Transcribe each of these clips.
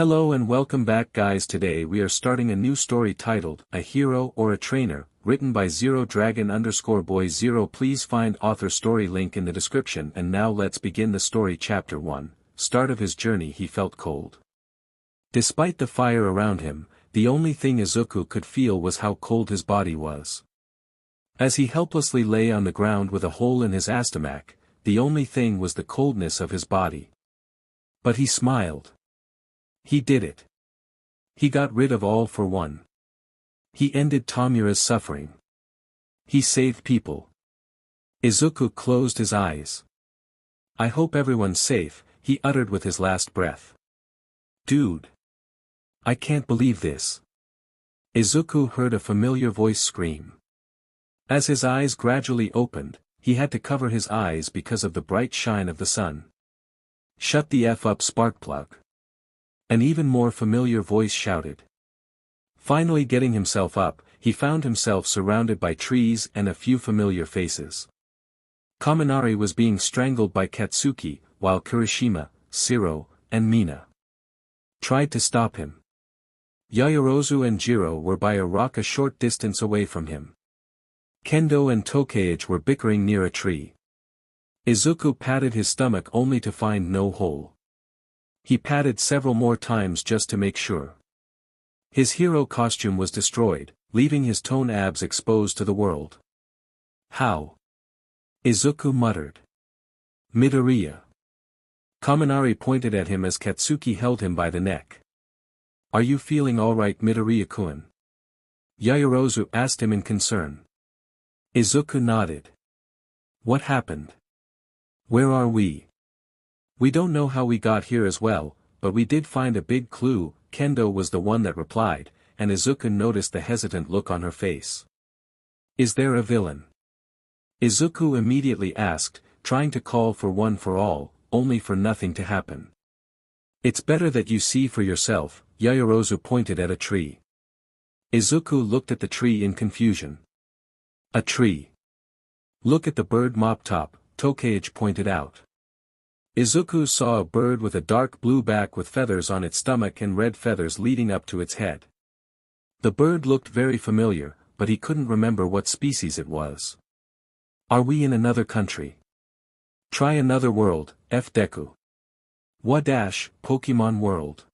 Hello and welcome back guys. Today we are starting a new story titled, A Hero or a Trainer, written by _dragon_boy0. Please find author story link in the description. And now let's begin the story. Chapter 1, Start of his journey. He felt cold. Despite the fire around him, the only thing Izuku could feel was how cold his body was. As he helplessly lay on the ground with a hole in his stomach, the only thing was the coldness of his body. But he smiled. He did it. He got rid of all for one. He ended Tomura's suffering. He saved people. Izuku closed his eyes. I hope everyone's safe, he uttered with his last breath. Dude. I can't believe this. Izuku heard a familiar voice scream. As his eyes gradually opened, he had to cover his eyes because of the bright shine of the sun. Shut the F up, Sparkplug. An even more familiar voice shouted. Finally getting himself up, he found himself surrounded by trees and a few familiar faces. Kaminari was being strangled by Katsuki, while Kirishima, Shiro, and Mina tried to stop him. Yaoyorozu and Jiro were by a rock a short distance away from him. Kendo and Tokage were bickering near a tree. Izuku patted his stomach only to find no hole. He patted several more times just to make sure. His hero costume was destroyed, leaving his toned abs exposed to the world. How? Izuku muttered. Midoriya. Kaminari pointed at him as Katsuki held him by the neck. Are you feeling alright, Midoriya-kun? Yaoyorozu asked him in concern. Izuku nodded. What happened? Where are we? We don't know how we got here as well, but we did find a big clue. Kendo was the one that replied, and Izuku noticed the hesitant look on her face. Is there a villain? Izuku immediately asked, trying to call for one for all, only for nothing to happen. It's better that you see for yourself, Yaoyorozu pointed at a tree. Izuku looked at the tree in confusion. A tree. Look at the bird mop top, Tokage pointed out. Izuku saw a bird with a dark blue back with feathers on its stomach and red feathers leading up to its head. The bird looked very familiar, but he couldn't remember what species it was. Are we in another country? Try another world, Deku. Pokémon world.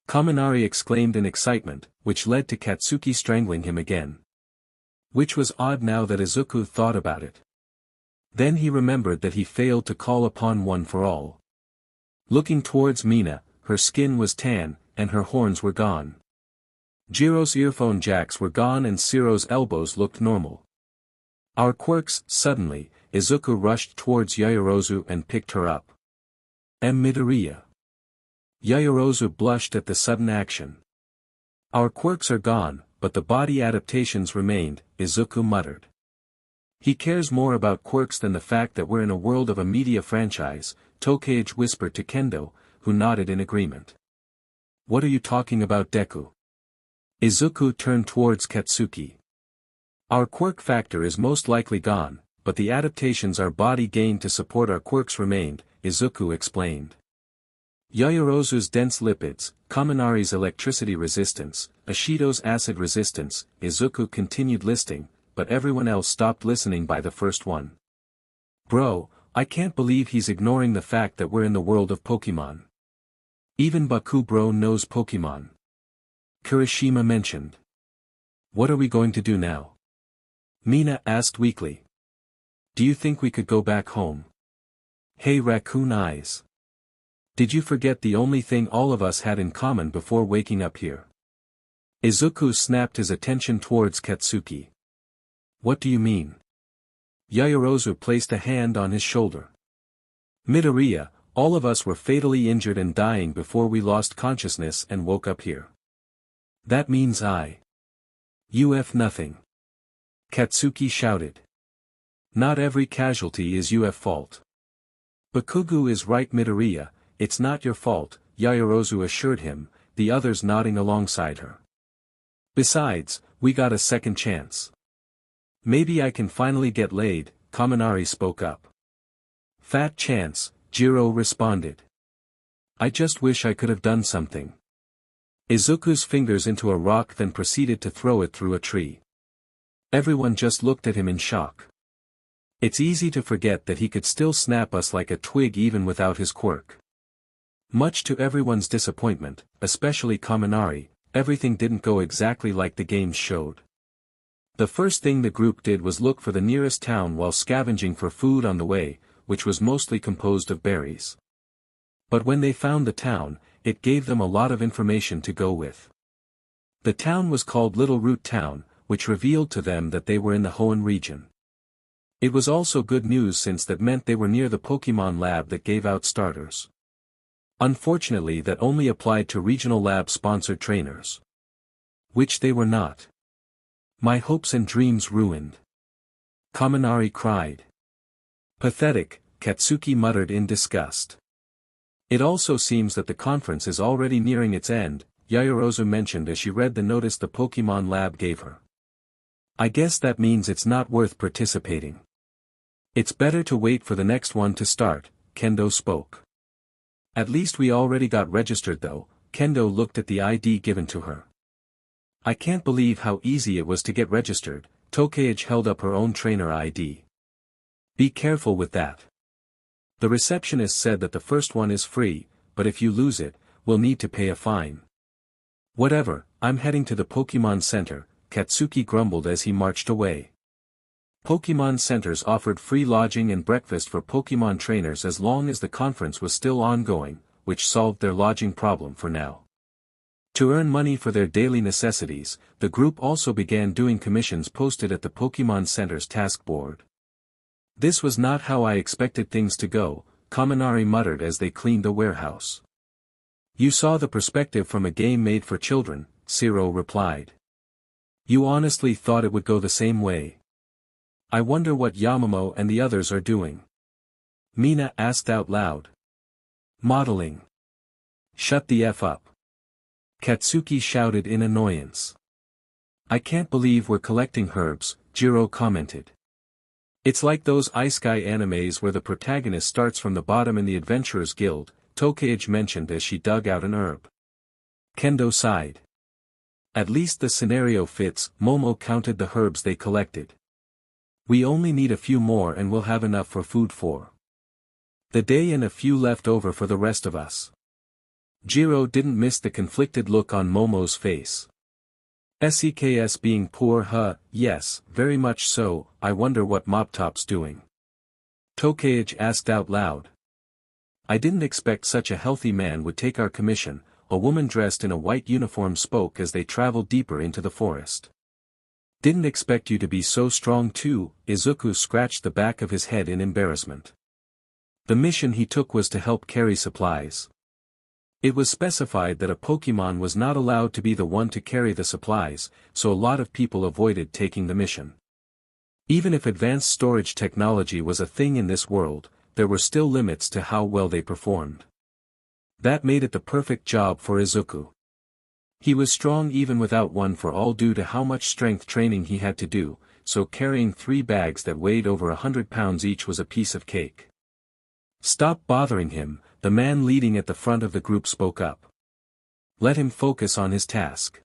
Kaminari exclaimed in excitement, which led to Katsuki strangling him again. Which was odd now that Izuku thought about it. Then he remembered that he failed to call upon one for all. Looking towards Mina, her skin was tan, and her horns were gone. Jiro's earphone jacks were gone and Shiro's elbows looked normal. Our quirks. Suddenly, Izuku rushed towards Yaoyorozu and picked her up. Midoriya. Yaoyorozu blushed at the sudden action. Our quirks are gone, but the body adaptations remained, Izuku muttered. He cares more about quirks than the fact that we're in a world of a media franchise, Tokage whispered to Kendo, who nodded in agreement. What are you talking about, Deku? Izuku turned towards Katsuki. Our quirk factor is most likely gone, but the adaptations our body gained to support our quirks remained, Izuku explained. Yaoyorozu's dense lipids, Kaminari's electricity resistance, Ashido's acid resistance, Izuku continued listing, but everyone else stopped listening by the first one. Bro, I can't believe he's ignoring the fact that we're in the world of Pokémon. Even Baku bro knows Pokémon. Kirishima mentioned. What are we going to do now? Mina asked weakly. Do you think we could go back home? Hey raccoon eyes. Did you forget the only thing all of us had in common before waking up here? Izuku snapped his attention towards Katsuki. What do you mean? Yaoyorozu placed a hand on his shoulder. Midoriya, all of us were fatally injured and dying before we lost consciousness and woke up here. That means nothing. Katsuki shouted. Not every casualty is fault. Bakugo is right, Midoriya, it's not your fault, Yaoyorozu assured him, the others nodding alongside her. Besides, we got a second chance. Maybe I can finally get laid, Kaminari spoke up. Fat chance, Jiro responded. I just wish I could have done something. Izuku's fingers into a rock, then proceeded to throw it through a tree. Everyone just looked at him in shock. It's easy to forget that he could still snap us like a twig even without his quirk. Much to everyone's disappointment, especially Kaminari, everything didn't go exactly like the games showed. The first thing the group did was look for the nearest town while scavenging for food on the way, which was mostly composed of berries. But when they found the town, it gave them a lot of information to go with. The town was called Little Root Town, which revealed to them that they were in the Hoenn region. It was also good news since that meant they were near the Pokémon lab that gave out starters. Unfortunately, that only applied to regional lab-sponsored trainers. Which they were not. My hopes and dreams ruined. Kaminari cried. Pathetic, Katsuki muttered in disgust. It also seems that the conference is already nearing its end, Yaoyorozu mentioned as she read the notice the Pokémon lab gave her. I guess that means it's not worth participating. It's better to wait for the next one to start, Kendo spoke. At least we already got registered though, Kendo looked at the ID given to her. I can't believe how easy it was to get registered, Tokage held up her own trainer ID. Be careful with that. The receptionist said that the first one is free, but if you lose it, we'll need to pay a fine. Whatever, I'm heading to the Pokémon Center, Katsuki grumbled as he marched away. Pokémon centers offered free lodging and breakfast for Pokémon trainers as long as the conference was still ongoing, which solved their lodging problem for now. To earn money for their daily necessities, the group also began doing commissions posted at the Pokémon Center's task board. This was not how I expected things to go, Kaminari muttered as they cleaned the warehouse. You saw the perspective from a game made for children, Zero replied. You honestly thought it would go the same way. I wonder what Yamamoto and the others are doing. Mina asked out loud. Modeling. Shut the F up. Katsuki shouted in annoyance. I can't believe we're collecting herbs, Jiro commented. It's like those Isekai animes where the protagonist starts from the bottom in the Adventurers Guild, Tokage mentioned as she dug out an herb. Kendo sighed. At least the scenario fits, Momo counted the herbs they collected. We only need a few more and we'll have enough for food for the day and a few left over for the rest of us. Jiro didn't miss the conflicted look on Momo's face. SEKS being poor yes, very much so, I wonder what Moptop's doing. Tokage asked out loud. I didn't expect such a healthy man would take our commission, a woman dressed in a white uniform spoke as they traveled deeper into the forest. Didn't expect you to be so strong too, Izuku scratched the back of his head in embarrassment. The mission he took was to help carry supplies. It was specified that a Pokémon was not allowed to be the one to carry the supplies, so a lot of people avoided taking the mission. Even if advanced storage technology was a thing in this world, there were still limits to how well they performed. That made it the perfect job for Izuku. He was strong even without one for all due to how much strength training he had to do, so carrying 3 bags that weighed over 100 pounds each was a piece of cake. Stop bothering him, the man leading at the front of the group spoke up. Let him focus on his task.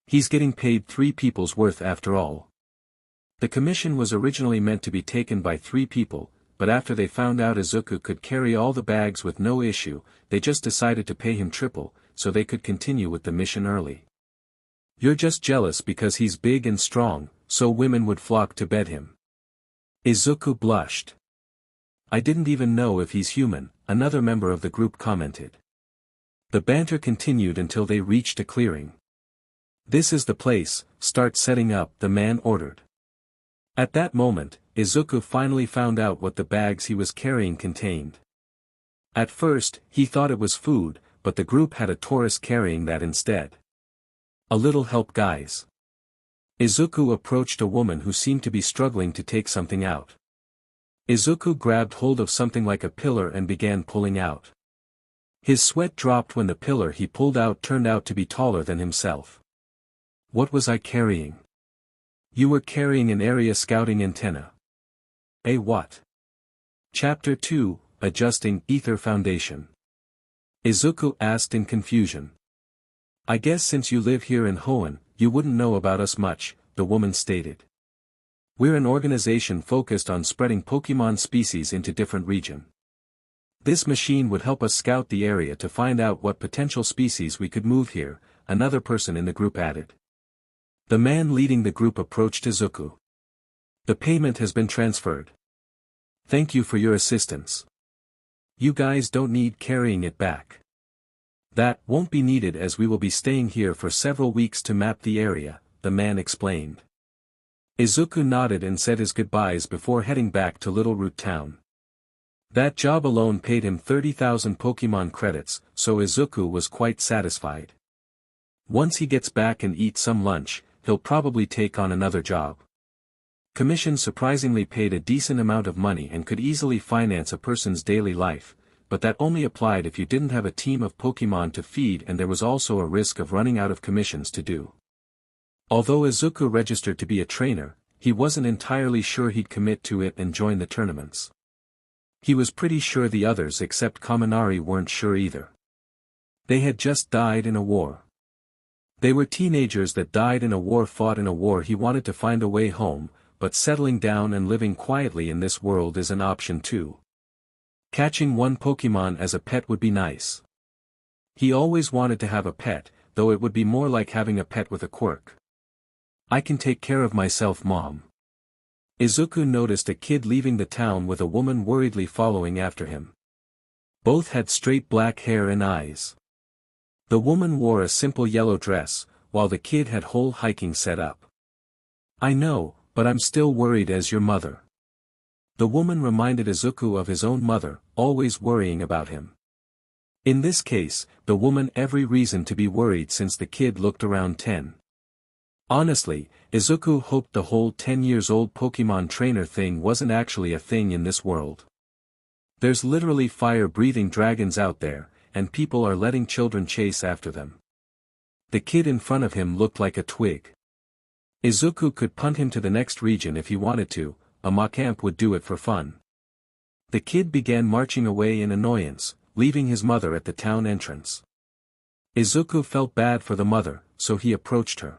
He's getting paid 3 people's worth after all. The commission was originally meant to be taken by 3 people, but after they found out Izuku could carry all the bags with no issue, they just decided to pay him triple, so they could continue with the mission early. You're just jealous because he's big and strong, so women would flock to bed him. Izuku blushed. I didn't even know if he's human, another member of the group commented. The banter continued until they reached a clearing. This is the place, start setting up, the man ordered. At that moment, Izuku finally found out what the bags he was carrying contained. At first, he thought it was food, but the group had a Taurus carrying that instead. A little help, guys. Izuku approached a woman who seemed to be struggling to take something out. Izuku grabbed hold of something like a pillar and began pulling out. His sweat dropped when the pillar he pulled out turned out to be taller than himself. What was I carrying? You were carrying an area scouting antenna. A what? Chapter 2, Adjusting Aether Foundation. Izuku asked in confusion. I guess since you live here in Hoenn, you wouldn't know about us much, the woman stated. We're an organization focused on spreading Pokémon species into different regions. This machine would help us scout the area to find out what potential species we could move here, another person in the group added. The man leading the group approached Izuku. The payment has been transferred. Thank you for your assistance. You guys don't need carrying it back. That won't be needed as we will be staying here for several weeks to map the area, the man explained. Izuku nodded and said his goodbyes before heading back to Little Root Town. That job alone paid him 30,000 Pokémon credits, so Izuku was quite satisfied. Once he gets back and eats some lunch, he'll probably take on another job. Commission surprisingly paid a decent amount of money and could easily finance a person's daily life, but that only applied if you didn't have a team of Pokémon to feed, and there was also a risk of running out of commissions to do. Although Izuku registered to be a trainer, he wasn't entirely sure he'd commit to it and join the tournaments. He was pretty sure the others except Kaminari weren't sure either. They had just died in a war. They were teenagers that died in a war, fought in a war. He wanted to find a way home, but settling down and living quietly in this world is an option too. Catching one Pokémon as a pet would be nice. He always wanted to have a pet, though it would be more like having a pet with a quirk. I can take care of myself, Mom. Izuku noticed a kid leaving the town with a woman worriedly following after him. Both had straight black hair and eyes. The woman wore a simple yellow dress, while the kid had whole hiking set up. I know, but I'm still worried as your mother. The woman reminded Izuku of his own mother, always worrying about him. In this case, the woman every reason to be worried since the kid looked around 10. Honestly, Izuku hoped the whole 10-years-old Pokémon trainer thing wasn't actually a thing in this world. There's literally fire-breathing dragons out there, and people are letting children chase after them. The kid in front of him looked like a twig. Izuku could punt him to the next region if he wanted to, a Macamp would do it for fun. The kid began marching away in annoyance, leaving his mother at the town entrance. Izuku felt bad for the mother, so he approached her.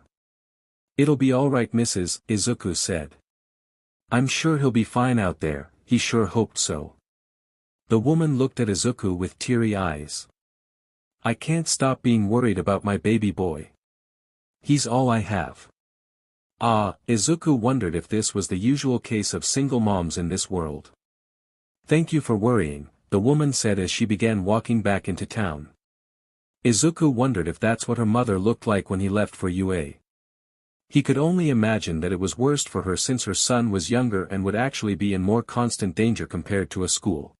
It'll be alright, Mrs., Izuku said. I'm sure he'll be fine out there, he sure hoped so. The woman looked at Izuku with teary eyes. I can't stop being worried about my baby boy. He's all I have. Izuku wondered if this was the usual case of single moms in this world. Thank you for worrying, the woman said as she began walking back into town. Izuku wondered if that's what her mother looked like when he left for UA. He could only imagine that it was worse for her since her son was younger and would actually be in more constant danger compared to a school.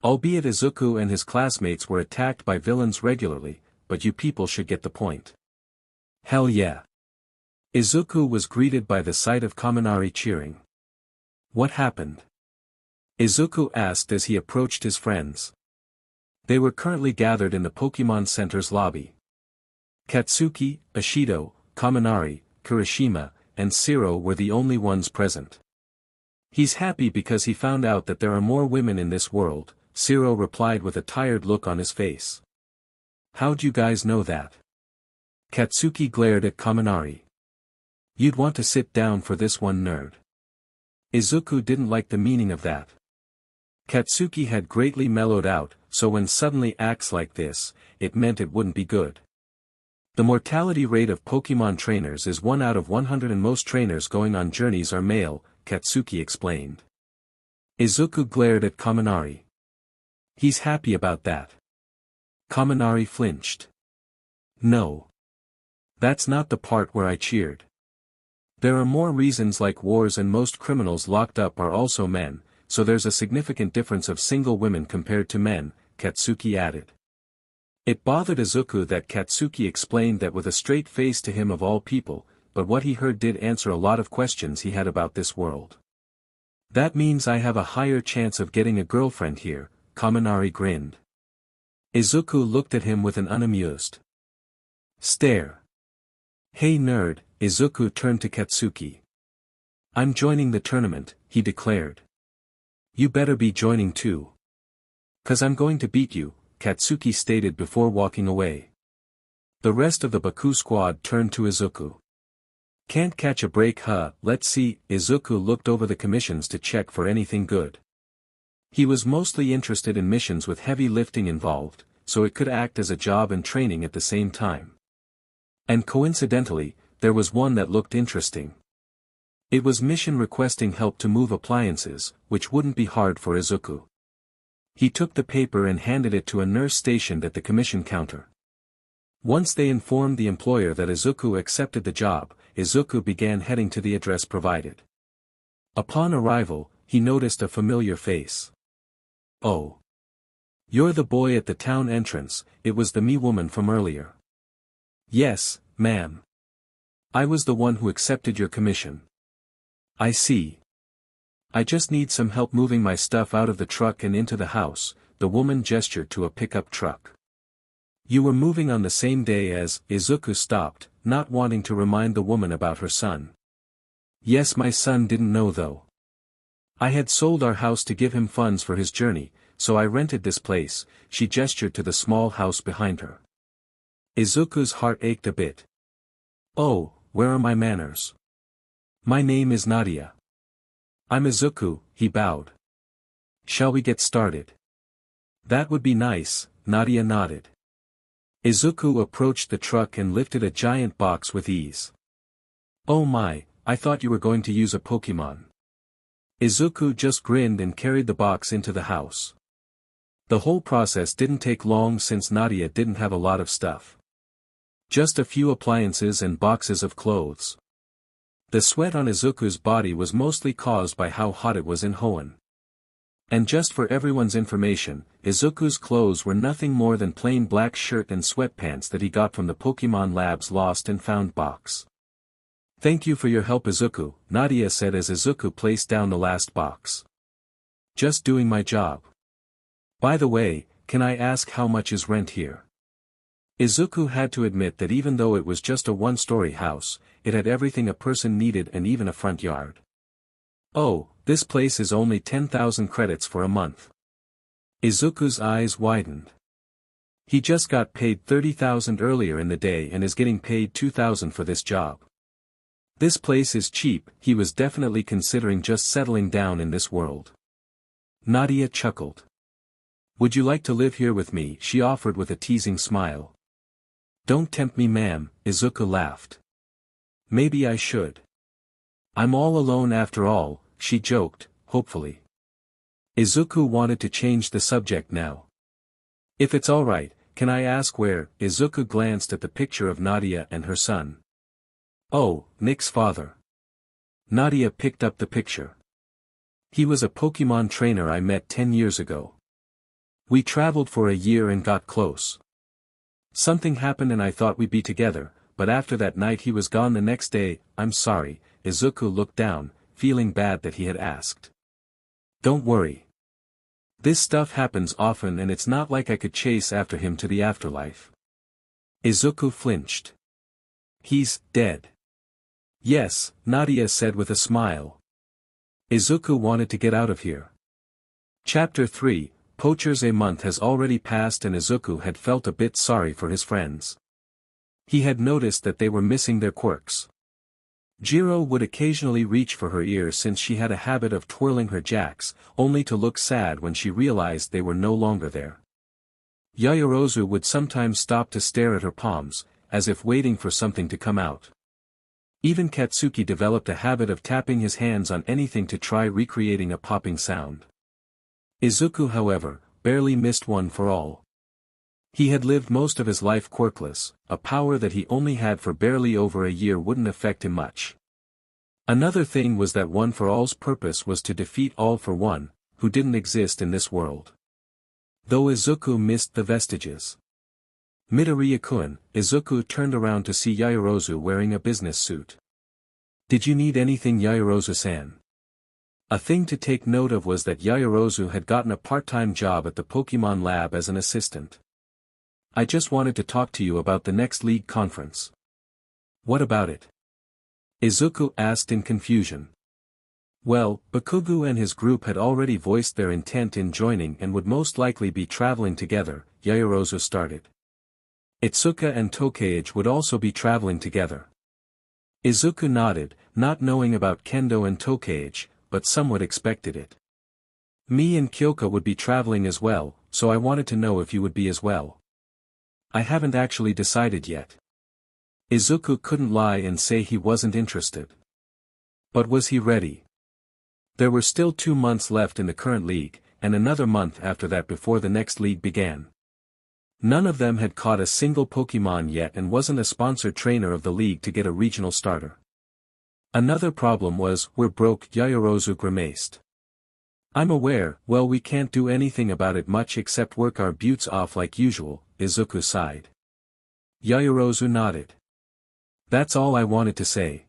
Albeit Izuku and his classmates were attacked by villains regularly, but you people should get the point. Hell yeah. Izuku was greeted by the sight of Kaminari cheering. What happened? Izuku asked as he approached his friends. They were currently gathered in the Pokemon Center's lobby. Katsuki, Ashido, Kaminari, Kirishima, and Siro were the only ones present. He's happy because he found out that there are more women in this world, Siro replied with a tired look on his face. How'd you guys know that? Katsuki glared at Kaminari. You'd want to sit down for this one, nerd. Izuku didn't like the meaning of that. Katsuki had greatly mellowed out, so when suddenly acts like this, it meant it wouldn't be good. The mortality rate of Pokemon trainers is 1 out of 100 and most trainers going on journeys are male, Katsuki explained. Izuku glared at Kaminari. He's happy about that. Kaminari flinched. No. That's not the part where I cheered. There are more reasons like wars and most criminals locked up are also men, so there's a significant difference of single women compared to men, Katsuki added. It bothered Izuku that Katsuki explained that with a straight face to him of all people, but what he heard did answer a lot of questions he had about this world. That means I have a higher chance of getting a girlfriend here, Kaminari grinned. Izuku looked at him with an unamused stare. Hey nerd, Izuku turned to Katsuki. I'm joining the tournament, he declared. You better be joining too. 'Cause I'm going to beat you, Katsuki stated before walking away. The rest of the Baku squad turned to Izuku. Can't catch a break, huh? Let's see. Izuku looked over the commissions to check for anything good. He was mostly interested in missions with heavy lifting involved, so it could act as a job and training at the same time. And coincidentally, there was one that looked interesting. It was mission requesting help to move appliances, which wouldn't be hard for Izuku. He took the paper and handed it to a nurse stationed at the commission counter. Once they informed the employer that Izuku accepted the job, Izuku began heading to the address provided. Upon arrival, he noticed a familiar face. Oh. You're the boy at the town entrance. It was the me woman from earlier. Yes, ma'am. I was the one who accepted your commission. I see. I just need some help moving my stuff out of the truck and into the house. The woman gestured to a pickup truck. You were moving on the same day as. Izuku stopped, not wanting to remind the woman about her son. Yes, my son didn't know though. I had sold our house to give him funds for his journey, so I rented this place. She gestured to the small house behind her. Izuku's heart ached a bit. Oh, where are my manners? My name is Nadia. I'm Izuku, he bowed. Shall we get started? That would be nice, Nadia nodded. Izuku approached the truck and lifted a giant box with ease. Oh my, I thought you were going to use a Pokémon. Izuku just grinned and carried the box into the house. The whole process didn't take long since Nadia didn't have a lot of stuff. Just a few appliances and boxes of clothes. The sweat on Izuku's body was mostly caused by how hot it was in Hoenn. And just for everyone's information, Izuku's clothes were nothing more than plain black shirt and sweatpants that he got from the Pokémon Lab's lost and found box. Thank you for your help, Izuku, Nadia said as Izuku placed down the last box. Just doing my job. By the way, can I ask how much is rent here? Izuku had to admit that even though it was just a one-story house, it had everything a person needed and even a front yard. Oh, this place is only 10,000 credits for a month. Izuku's eyes widened. He just got paid 30,000 earlier in the day and is getting paid 2,000 for this job. This place is cheap. He was definitely considering just settling down in this world. Nadia chuckled. Would you like to live here with me? She offered with a teasing smile. Don't tempt me, ma'am, Izuku laughed. Maybe I should. I'm all alone after all, she joked, hopefully. Izuku wanted to change the subject now. If it's alright, can I ask where? Izuku glanced at the picture of Nadia and her son. Oh, Nick's father. Nadia picked up the picture. He was a Pokémon trainer I met 10 years ago. We traveled for a year and got close. Something happened and I thought we'd be together, but after that night he was gone the next day. I'm sorry. Izuku looked down, feeling bad that he had asked. Don't worry. This stuff happens often and it's not like I could chase after him to the afterlife. Izuku flinched. He's dead. Yes, Nadia said with a smile. Izuku wanted to get out of here. Chapter 3, Poachers. A month has already passed and Izuku had felt a bit sorry for his friends. He had noticed that they were missing their quirks. Jiro would occasionally reach for her ears since she had a habit of twirling her jacks, only to look sad when she realized they were no longer there. Yaoyorozu would sometimes stop to stare at her palms, as if waiting for something to come out. Even Katsuki developed a habit of tapping his hands on anything to try recreating a popping sound. Izuku, however, barely missed one for all. He had lived most of his life quirkless. A power that he only had for barely over a year wouldn't affect him much. Another thing was that One for All's purpose was to defeat All for One, who didn't exist in this world. Though Izuku missed the vestiges. Midoriya-kun, Izuku turned around to see Yaoyorozu wearing a business suit. Did you need anything, Yaoyorozu-san? A thing to take note of was that Yaoyorozu had gotten a part-time job at the Pokémon Lab as an assistant. I just wanted to talk to you about the next league conference. What about it? Izuku asked in confusion. Well, Bakugo and his group had already voiced their intent in joining and would most likely be traveling together, Yaoyorozu started. Itsuka and Tokage would also be traveling together. Izuku nodded, not knowing about Kendo and Tokage, but somewhat expected it. Me and Kyoka would be traveling as well, so I wanted to know if you would be as well. I haven't actually decided yet. Izuku couldn't lie and say he wasn't interested. But was he ready? There were still 2 months left in the current league, and another month after that before the next league began. None of them had caught a single Pokémon yet and wasn't a sponsored trainer of the league to get a regional starter. Another problem was, we're broke, Yaoyorozu grimaced. I'm aware, well we can't do anything about it much except work our butts off like usual, Izuku sighed. Yaoyorozu nodded. That's all I wanted to say.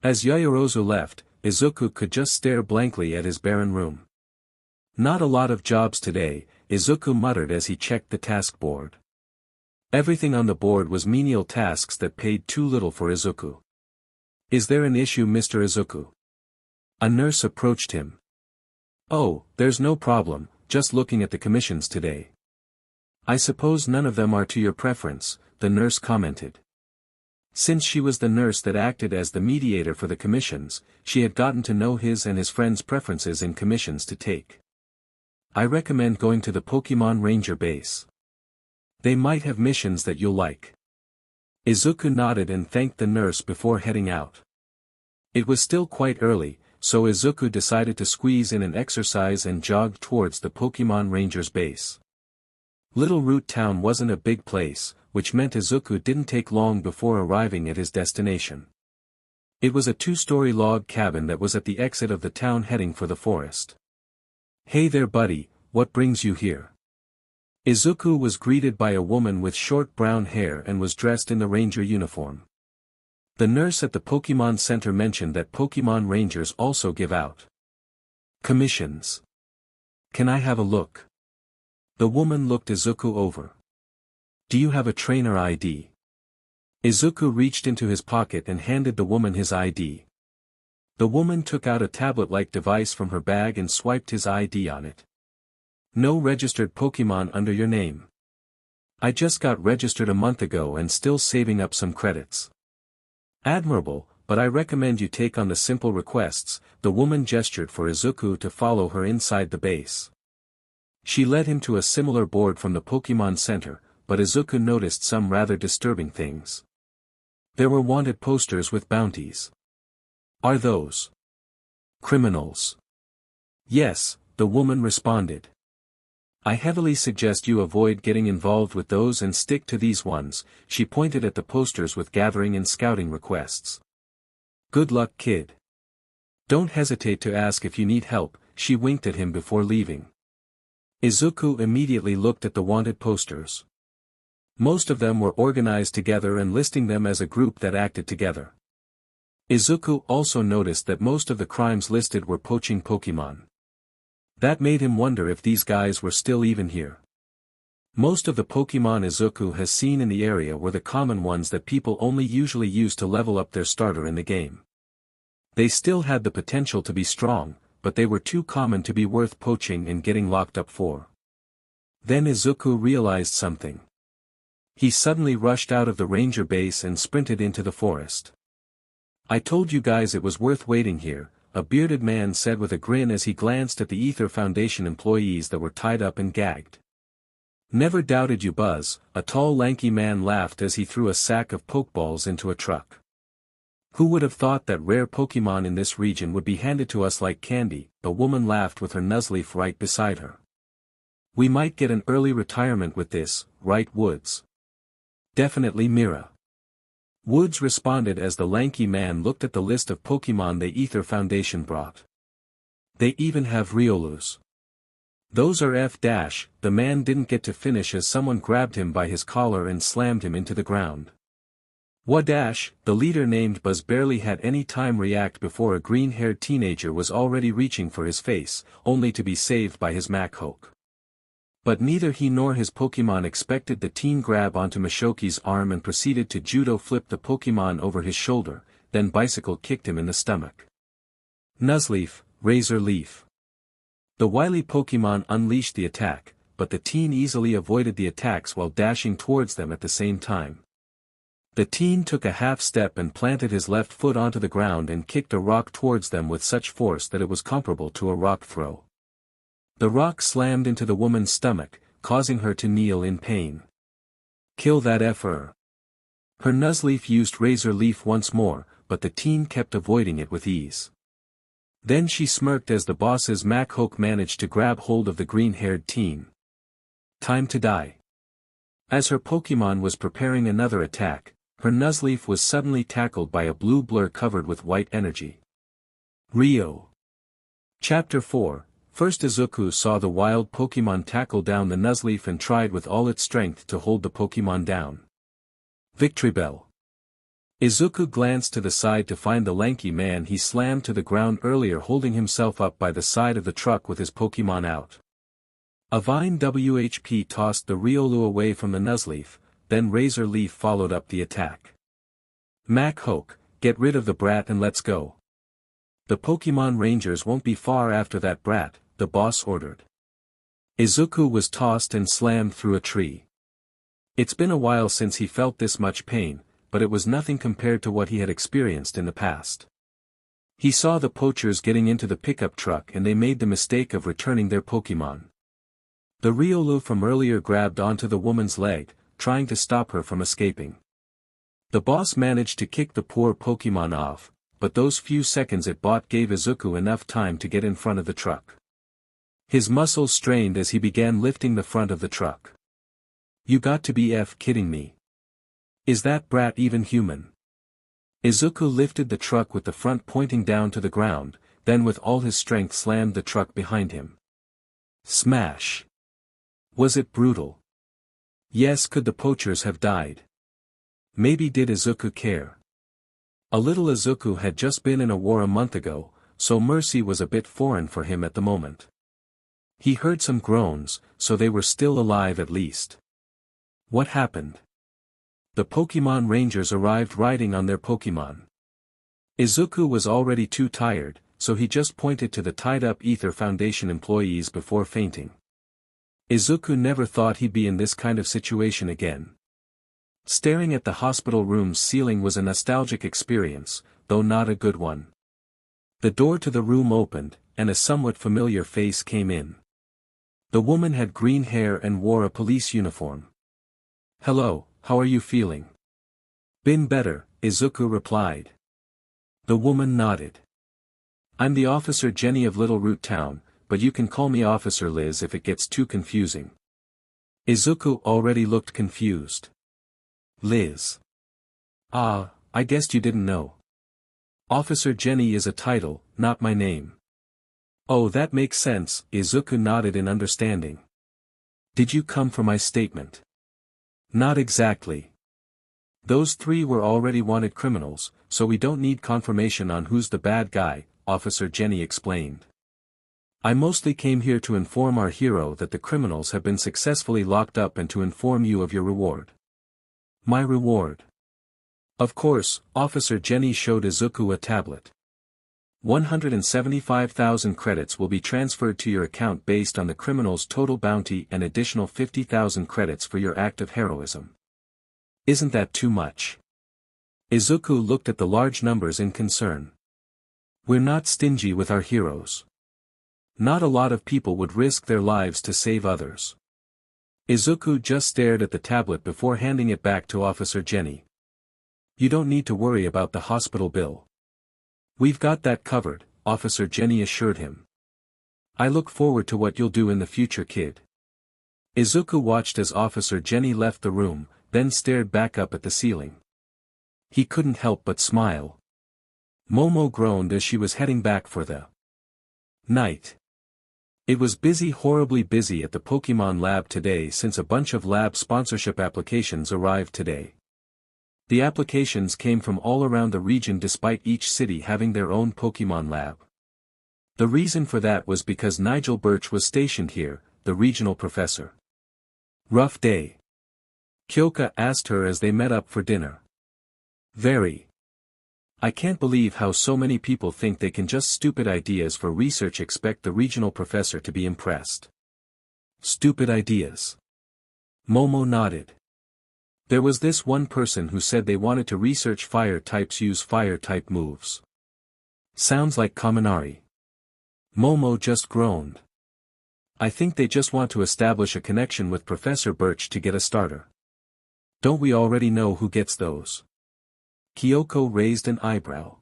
As Yaoyorozu left, Izuku could just stare blankly at his barren room. Not a lot of jobs today, Izuku muttered as he checked the task board. Everything on the board was menial tasks that paid too little for Izuku. Is there an issue, Mr. Izuku? A nurse approached him. Oh, there's no problem, just looking at the commissions today. I suppose none of them are to your preference, the nurse commented. Since she was the nurse that acted as the mediator for the commissions, she had gotten to know his and his friends' preferences in commissions to take. I recommend going to the Pokemon Ranger base. They might have missions that you'll like. Izuku nodded and thanked the nurse before heading out. It was still quite early, so Izuku decided to squeeze in an exercise and jogged towards the Pokemon Ranger's base. Little Root Town wasn't a big place, which meant Izuku didn't take long before arriving at his destination. It was a 2-story log cabin that was at the exit of the town heading for the forest. Hey there buddy, what brings you here? Izuku was greeted by a woman with short brown hair and was dressed in the ranger uniform. The nurse at the Pokemon Center mentioned that Pokemon Rangers also give out commissions. Can I have a look? The woman looked Izuku over. Do you have a trainer ID? Izuku reached into his pocket and handed the woman his ID. The woman took out a tablet-like device from her bag and swiped his ID on it. No registered Pokemon under your name. I just got registered a month ago and still saving up some credits. Admirable, but I recommend you take on the simple requests, the woman gestured for Izuku to follow her inside the base. She led him to a similar board from the Pokemon Center, but Izuku noticed some rather disturbing things. There were wanted posters with bounties. Are those criminals? Yes, the woman responded. I heavily suggest you avoid getting involved with those and stick to these ones, she pointed at the posters with gathering and scouting requests. Good luck kid. Don't hesitate to ask if you need help, she winked at him before leaving. Izuku immediately looked at the wanted posters. Most of them were organized together and listing them as a group that acted together. Izuku also noticed that most of the crimes listed were poaching Pokemon. That made him wonder if these guys were still even here. Most of the Pokemon Izuku has seen in the area were the common ones that people only usually use to level up their starter in the game. They still had the potential to be strong, but they were too common to be worth poaching and getting locked up for. Then Izuku realized something. He suddenly rushed out of the ranger base and sprinted into the forest. I told you guys it was worth waiting here, a bearded man said with a grin as he glanced at the Aether Foundation employees that were tied up and gagged. Never doubted you Buzz, a tall lanky man laughed as he threw a sack of Pokeballs into a truck. Who would have thought that rare Pokemon in this region would be handed to us like candy, the woman laughed with her Nuzleaf right beside her. We might get an early retirement with this, right Woods? Definitely Mira. Woods responded as the lanky man looked at the list of Pokemon the Aether Foundation brought. They even have Riolus. Those are the man didn't get to finish as someone grabbed him by his collar and slammed him into the ground. The leader named Buzz barely had any time react before a green-haired teenager was already reaching for his face, only to be saved by his Machoke. But neither he nor his Pokemon expected the teen grab onto Mashoki's arm and proceeded to judo flip the Pokemon over his shoulder, then bicycle kicked him in the stomach. Nuzleaf, Razor Leaf. The wily Pokemon unleashed the attack, but the teen easily avoided the attacks while dashing towards them at the same time. The teen took a half step and planted his left foot onto the ground and kicked a rock towards them with such force that it was comparable to a rock throw. The rock slammed into the woman's stomach, causing her to kneel in pain. "Kill that effer." Her Nuzleaf used Razor Leaf once more, but the teen kept avoiding it with ease. Then she smirked as the boss's Hoenn managed to grab hold of the green-haired teen. Time to die. As her Pokémon was preparing another attack, her Nuzleaf was suddenly tackled by a blue blur covered with white energy. Rio. Chapter 4. First Izuku saw the wild Pokémon tackle down the Nuzleaf and tried with all its strength to hold the Pokémon down. Victory Bell. Izuku glanced to the side to find the lanky man he slammed to the ground earlier holding himself up by the side of the truck with his Pokémon out. A vine WHP tossed the Riolu away from the Nuzleaf, then Razor Leaf followed up the attack. Hoenn, get rid of the brat and let's go. The Pokémon Rangers won't be far after that brat, the boss ordered. Izuku was tossed and slammed through a tree. It's been a while since he felt this much pain, but it was nothing compared to what he had experienced in the past. He saw the poachers getting into the pickup truck and they made the mistake of returning their Pokémon. The Riolu from earlier grabbed onto the woman's leg, trying to stop her from escaping. The boss managed to kick the poor Pokémon off, but those few seconds it bought gave Izuku enough time to get in front of the truck. His muscles strained as he began lifting the front of the truck. You got to be kidding me. Is that brat even human? Izuku lifted the truck with the front pointing down to the ground, then with all his strength slammed the truck behind him. Smash! Was it brutal? Yes, could the poachers have died? Maybe did Izuku care? A little. Izuku had just been in a war a month ago, so mercy was a bit foreign for him at the moment. He heard some groans, so they were still alive at least. What happened? The Pokémon Rangers arrived riding on their Pokémon. Izuku was already too tired, so he just pointed to the tied-up Aether Foundation employees before fainting. Izuku never thought he'd be in this kind of situation again. Staring at the hospital room's ceiling was a nostalgic experience, though not a good one. The door to the room opened, and a somewhat familiar face came in. The woman had green hair and wore a police uniform. Hello, how are you feeling? Been better, Izuku replied. The woman nodded. I'm the Officer Jenny of Little Root Town, but you can call me Officer Liz if it gets too confusing. Izuku already looked confused. Liz. Ah, I guessed you didn't know. Officer Jenny is a title, not my name. Oh, that makes sense, Izuku nodded in understanding. Did you come for my statement? Not exactly. Those three were already wanted criminals, so we don't need confirmation on who's the bad guy, Officer Jenny explained. I mostly came here to inform our hero that the criminals have been successfully locked up and to inform you of your reward. My reward? Of course, Officer Jenny showed Izuku a tablet. 175,000 credits will be transferred to your account based on the criminal's total bounty and additional 50,000 credits for your act of heroism. Isn't that too much? Izuku looked at the large numbers in concern. We're not stingy with our heroes. Not a lot of people would risk their lives to save others. Izuku just stared at the tablet before handing it back to Officer Jenny. You don't need to worry about the hospital bill. We've got that covered, Officer Jenny assured him. I look forward to what you'll do in the future, kid. Izuku watched as Officer Jenny left the room, then stared back up at the ceiling. He couldn't help but smile. Momo groaned as she was heading back for the night. It was horribly busy at the Pokémon lab today since a bunch of lab sponsorship applications arrived today. The applications came from all around the region despite each city having their own Pokémon lab. The reason for that was because Nigel Birch was stationed here, the regional professor. Rough day? Kyoka asked her as they met up for dinner. Very. I can't believe how so many people think they can just stupid ideas for research expect the regional professor to be impressed. Stupid ideas. Momo nodded. There was this one person who said they wanted to research fire types use fire type moves. Sounds like Kaminari. Momo just groaned. I think they just want to establish a connection with Professor Birch to get a starter. Don't we already know who gets those? Kyoko raised an eyebrow.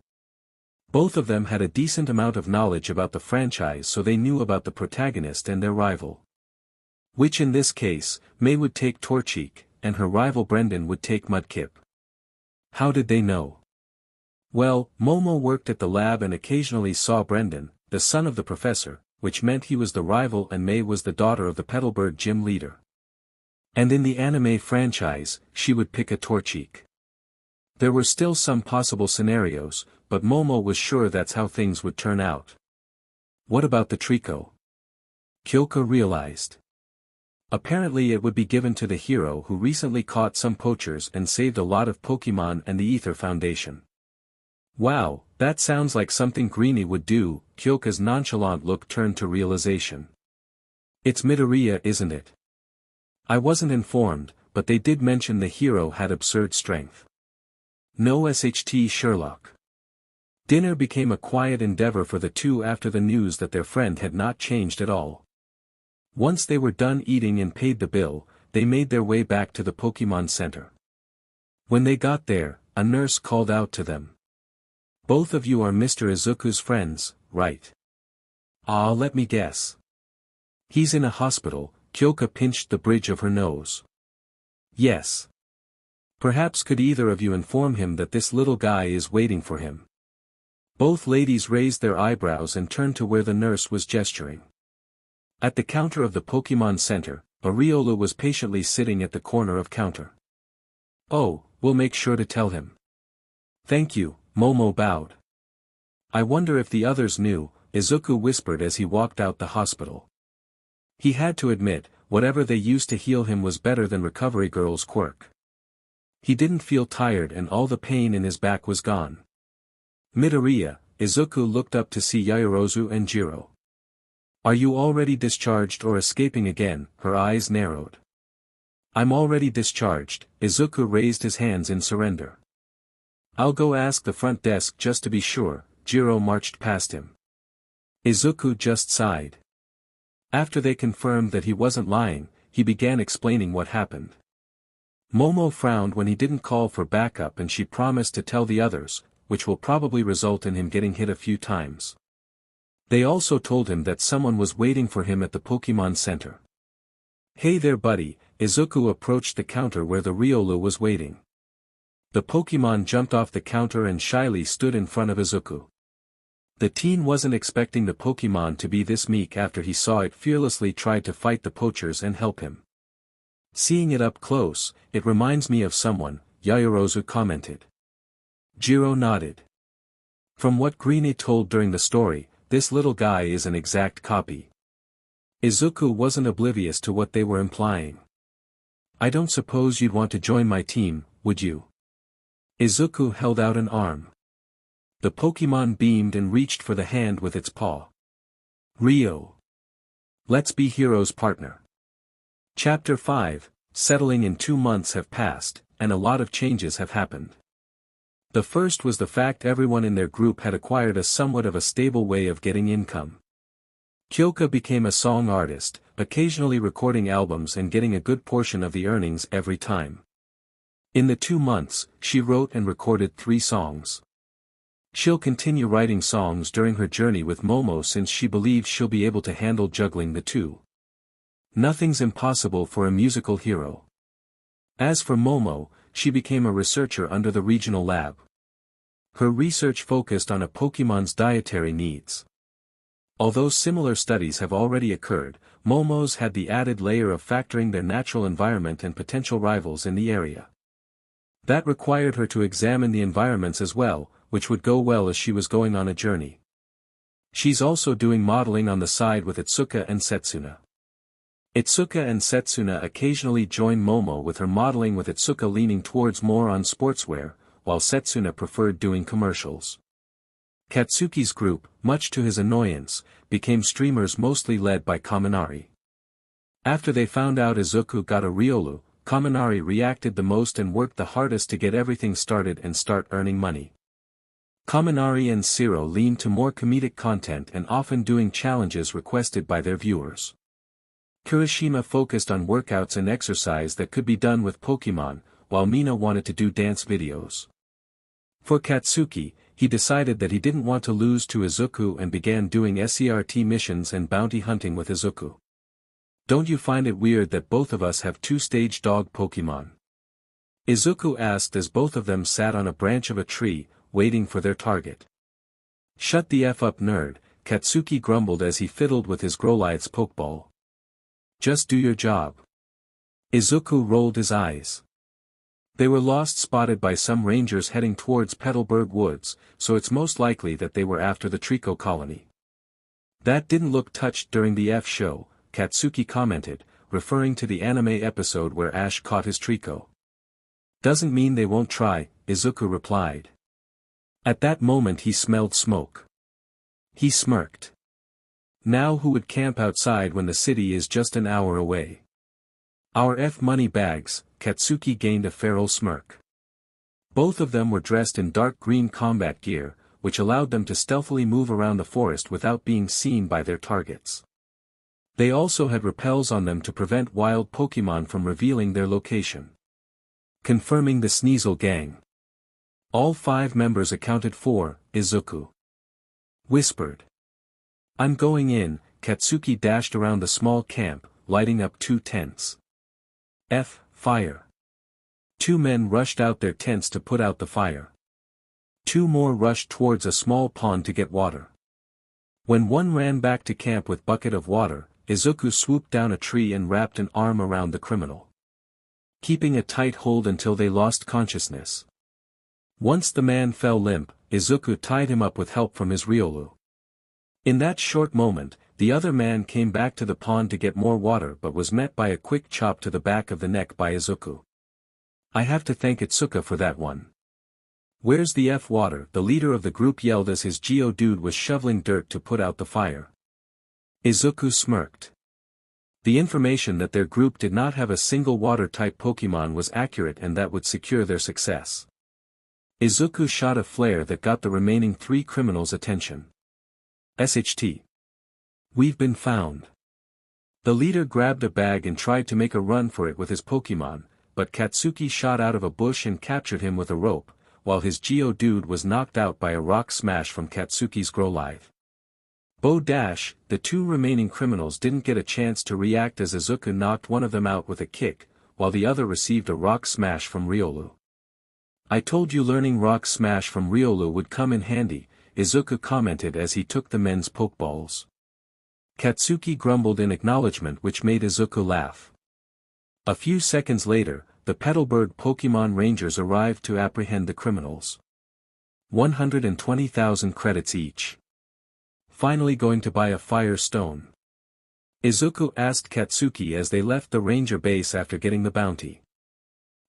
Both of them had a decent amount of knowledge about the franchise, so they knew about the protagonist and their rival. Which in this case, Mei would take Torchic, and her rival Brendan would take Mudkip. How did they know? Well, Momo worked at the lab and occasionally saw Brendan, the son of the professor, which meant he was the rival and Mei was the daughter of the Petalburg gym leader. And in the anime franchise, she would pick a Torchic. There were still some possible scenarios, but Momo was sure that's how things would turn out. What about the Trico? Kyoko realized. Apparently it would be given to the hero who recently caught some poachers and saved a lot of Pokémon and the Aether Foundation. Wow, that sounds like something Greenie would do. Kyoka's nonchalant look turned to realization. It's Midoriya, isn't it? I wasn't informed, but they did mention the hero had absurd strength. No SHT Sherlock. Dinner became a quiet endeavor for the two after the news that their friend had not changed at all. Once they were done eating and paid the bill, they made their way back to the Pokémon Center. When they got there, a nurse called out to them. Both of you are Mr. Izuku's friends, right? Ah, let me guess. He's in a hospital. Kyoka pinched the bridge of her nose. Yes. Perhaps could either of you inform him that this little guy is waiting for him? Both ladies raised their eyebrows and turned to where the nurse was gesturing. At the counter of the Pokémon Center, Riolu was patiently sitting at the corner of counter. Oh, we'll make sure to tell him. Thank you, Momo bowed. I wonder if the others knew, Izuku whispered as he walked out the hospital. He had to admit, whatever they used to heal him was better than Recovery Girl's quirk. He didn't feel tired and all the pain in his back was gone. Midoriya, Izuku looked up to see Yaoyorozu and Jiro. Are you already discharged or escaping again? Her eyes narrowed. I'm already discharged. Izuku raised his hands in surrender. I'll go ask the front desk just to be sure. Jiro marched past him. Izuku just sighed. After they confirmed that he wasn't lying, he began explaining what happened. Momo frowned when he didn't call for backup and she promised to tell the others, which will probably result in him getting hit a few times. They also told him that someone was waiting for him at the Pokémon Center. Hey there buddy, Izuku approached the counter where the Riolu was waiting. The Pokémon jumped off the counter and shyly stood in front of Izuku. The teen wasn't expecting the Pokémon to be this meek after he saw it fearlessly try to fight the poachers and help him. Seeing it up close, it reminds me of someone, Yaoyorozu commented. Jiro nodded. From what Greenie told during the story, this little guy is an exact copy. Izuku wasn't oblivious to what they were implying. I don't suppose you'd want to join my team, would you? Izuku held out an arm. The Pokémon beamed and reached for the hand with its paw. Rio. Let's be Hero's partner. Chapter 5, Settling in 2 months have passed, and a lot of changes have happened. The first was the fact everyone in their group had acquired a somewhat of a stable way of getting income. Kyoka became a song artist, occasionally recording albums and getting a good portion of the earnings every time. In the 2 months, she wrote and recorded 3 songs. She'll continue writing songs during her journey with Momo since she believes she'll be able to handle juggling the two. Nothing's impossible for a musical hero. As for Momo, she became a researcher under the regional lab. Her research focused on a Pokémon's dietary needs. Although similar studies have already occurred, Momo's had the added layer of factoring their natural environment and potential rivals in the area. That required her to examine the environments as well, which would go well as she was going on a journey. She's also doing modeling on the side with Itsuka and Setsuna. Itsuka and Setsuna occasionally join Momo with her modeling, with Itsuka leaning towards more on sportswear, while Setsuna preferred doing commercials. Katsuki's group, much to his annoyance, became streamers mostly led by Kaminari. After they found out Izuku got a Riolu, Kaminari reacted the most and worked the hardest to get everything started and start earning money. Kaminari and Zero leaned to more comedic content and often doing challenges requested by their viewers. Kirishima focused on workouts and exercise that could be done with Pokémon, while Mina wanted to do dance videos. For Katsuki, he decided that he didn't want to lose to Izuku and began doing SERT missions and bounty hunting with Izuku. Don't you find it weird that both of us have two-stage dog Pokémon? Izuku asked as both of them sat on a branch of a tree, waiting for their target. Shut the F up nerd, Katsuki grumbled as he fiddled with his Growlithe's Pokeball. Just do your job. Izuku rolled his eyes. They were lost spotted by some rangers heading towards Petalburg Woods, so it's most likely that they were after the Trico colony. That didn't look touched during the F show, Katsuki commented, referring to the anime episode where Ash caught his Trico. Doesn't mean they won't try, Izuku replied. At that moment he smelled smoke. He smirked. Now who would camp outside when the city is just an hour away? Our F money bags, Katsuki gained a feral smirk. Both of them were dressed in dark green combat gear, which allowed them to stealthily move around the forest without being seen by their targets. They also had repels on them to prevent wild Pokémon from revealing their location. Confirming the Sneasel gang. All 5 members accounted for, Izuku whispered. I'm going in, Katsuki dashed around the small camp, lighting up 2 tents. Fire. 2 men rushed out their tents to put out the fire. 2 more rushed towards a small pond to get water. When one ran back to camp with bucket of water, Izuku swooped down a tree and wrapped an arm around the criminal, keeping a tight hold until they lost consciousness. Once the man fell limp, Izuku tied him up with help from his Riolu. In that short moment, the other man came back to the pond to get more water but was met by a quick chop to the back of the neck by Izuku. I have to thank Itsuka for that one. Where's the F water? The leader of the group yelled as his Geodude was shoveling dirt to put out the fire. Izuku smirked. The information that their group did not have a single water-type Pokémon was accurate and that would secure their success. Izuku shot a flare that got the remaining 3 criminals' attention. SHT. We've been found. The leader grabbed a bag and tried to make a run for it with his Pokémon, but Katsuki shot out of a bush and captured him with a rope, while his Geodude was knocked out by a rock smash from Katsuki's Growlithe. Bo dash, the 2 remaining criminals didn't get a chance to react as Izuku knocked one of them out with a kick, while the other received a rock smash from Riolu. I told you learning rock smash from Riolu would come in handy, Izuku commented as he took the men's Pokeballs. Katsuki grumbled in acknowledgement, which made Izuku laugh. A few seconds later, the Petalburg Pokémon Rangers arrived to apprehend the criminals. 120,000 credits each. Finally going to buy a fire stone? Izuku asked Katsuki as they left the ranger base after getting the bounty.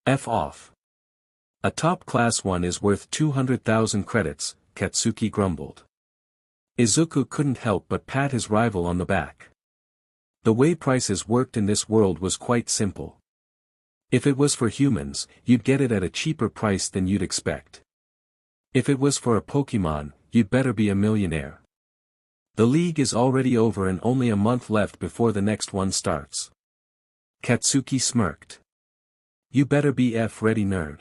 F off. A top class one is worth 200,000 credits, Katsuki grumbled. Izuku couldn't help but pat his rival on the back. The way prices worked in this world was quite simple. If it was for humans, you'd get it at a cheaper price than you'd expect. If it was for a Pokémon, you'd better be a millionaire. The league is already over and only a month left before the next one starts. Katsuki smirked. You better be F-ready nerd.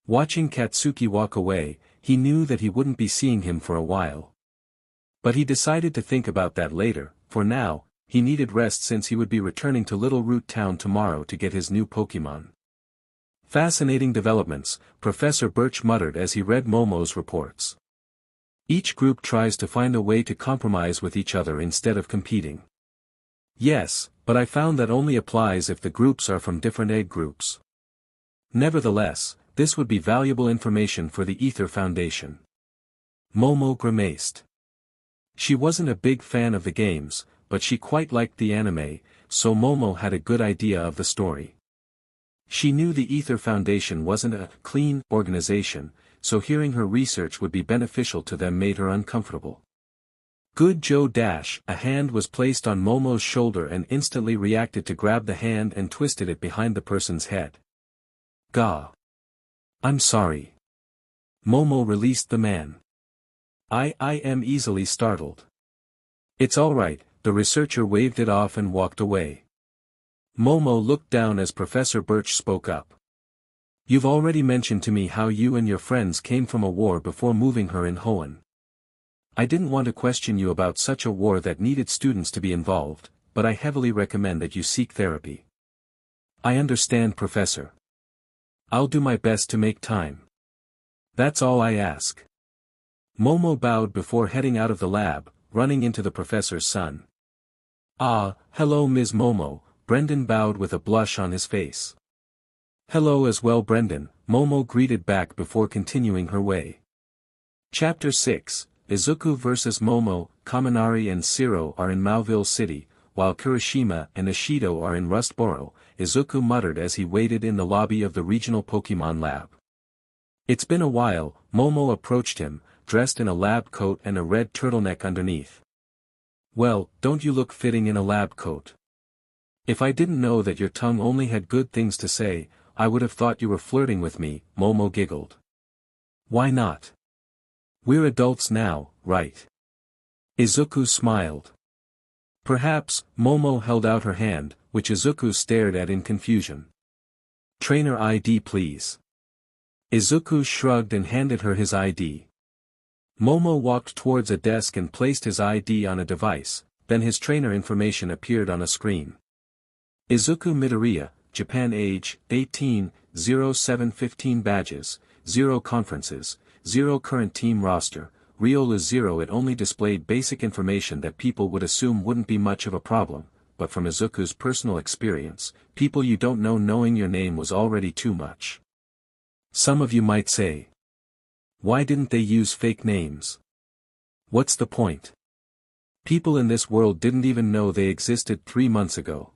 Watching Katsuki walk away, he knew that he wouldn't be seeing him for a while. But he decided to think about that later. For now, he needed rest since he would be returning to Little Root Town tomorrow to get his new Pokémon. Fascinating developments, Professor Birch muttered as he read Momo's reports. Each group tries to find a way to compromise with each other instead of competing. Yes, but I found that only applies if the groups are from different egg groups. Nevertheless, this would be valuable information for the Aether Foundation. Momo grimaced. She wasn't a big fan of the games, but she quite liked the anime, so Momo had a good idea of the story. She knew the Aether Foundation wasn't a clean organization, so hearing her research would be beneficial to them made her uncomfortable. Good Joe dash. A hand was placed on Momo's shoulder and instantly reacted to grab the hand and twisted it behind the person's head. Gah. I'm sorry. Momo released the man. I am easily startled. It's alright, the researcher waved it off and walked away. Momo looked down as Professor Birch spoke up. You've already mentioned to me how you and your friends came from a war before moving her in Hoenn. I didn't want to question you about such a war that needed students to be involved, but I heavily recommend that you seek therapy. I understand, Professor. I'll do my best to make time. That's all I ask. Momo bowed before heading out of the lab, running into the professor's son. Ah, hello Ms. Momo, Brendan bowed with a blush on his face. Hello as well Brendan, Momo greeted back before continuing her way. Chapter 6, Izuku vs. Momo. Kaminari and Siro are in Mauville City, while Kirishima and Ishido are in Rustboro, Izuku muttered as he waited in the lobby of the regional Pokémon lab. It's been a while, Momo approached him, dressed in a lab coat and a red turtleneck underneath. Well, don't you look fitting in a lab coat? If I didn't know that your tongue only had good things to say, I would have thought you were flirting with me, Momo giggled. Why not? We're adults now, right? Izuku smiled. Perhaps, Momo held out her hand, which Izuku stared at in confusion. Trainer ID please. Izuku shrugged and handed her his ID. Momo walked towards a desk and placed his ID on a device, then his trainer information appeared on a screen. Izuku Midoriya, Japan age, 18, 0715 badges, 0 conferences, 0 current team roster, Riolu 0. It only displayed basic information that people would assume wouldn't be much of a problem, but from Izuku's personal experience, people you don't know knowing your name was already too much. Some of you might say, why didn't they use fake names? What's the point? People in this world didn't even know they existed 3 months ago.